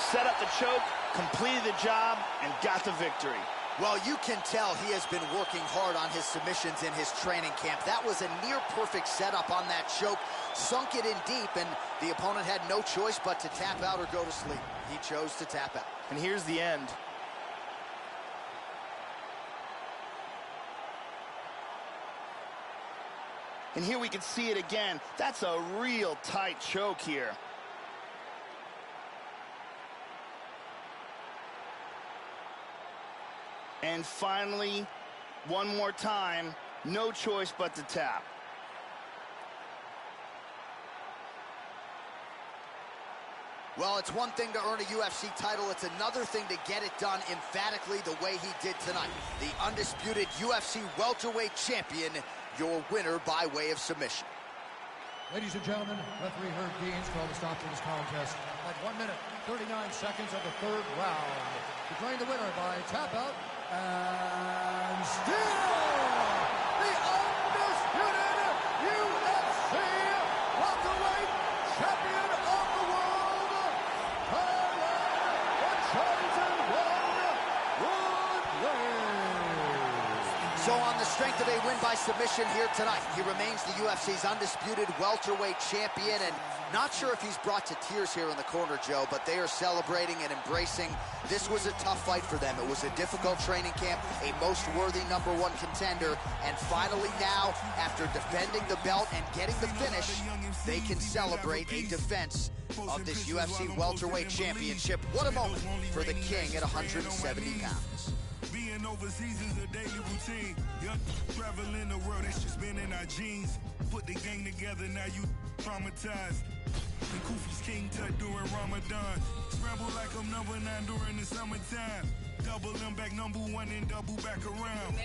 Set up the choke, completed the job, and got the victory. Well, you can tell he has been working hard on his submissions in his training camp. That was a near-perfect setup on that choke. Sunk it in deep, and the opponent had no choice but to tap out or go to sleep. He chose to tap out. And here's the end. And here we can see it again. That's a real tight choke here. And finally, one more time, no choice but to tap. Well, it's one thing to earn a UFC title. It's another thing to get it done emphatically the way he did tonight. The undisputed UFC welterweight champion, your winner by way of submission. Ladies and gentlemen, referee Herb Deans called a stop to this contest at 1 minute, 39 seconds of the third round. Declaring the winner by tap out, and still the undisputed UFC welterweight champion of the world, the chosen one, Woodley. So on the strength of a win by submission here tonight, he remains the UFC's undisputed welterweight champion, and not sure if he's brought to tears here in the corner, Joe, but they are celebrating and embracing. This was a tough fight for them. It was a difficult training camp, a most worthy #1 contender, and finally now, after defending the belt and getting the finish, they can celebrate a defense of this UFC welterweight championship. What a moment for the king at 170 pounds. Being overseas is a daily routine. Young traveling the world, it's just been in our genes. Put the gang together, now you traumatized. And Kufi's king tut during Ramadan. Scramble like I'm #9 during the summertime. Double them back #1 and double back around.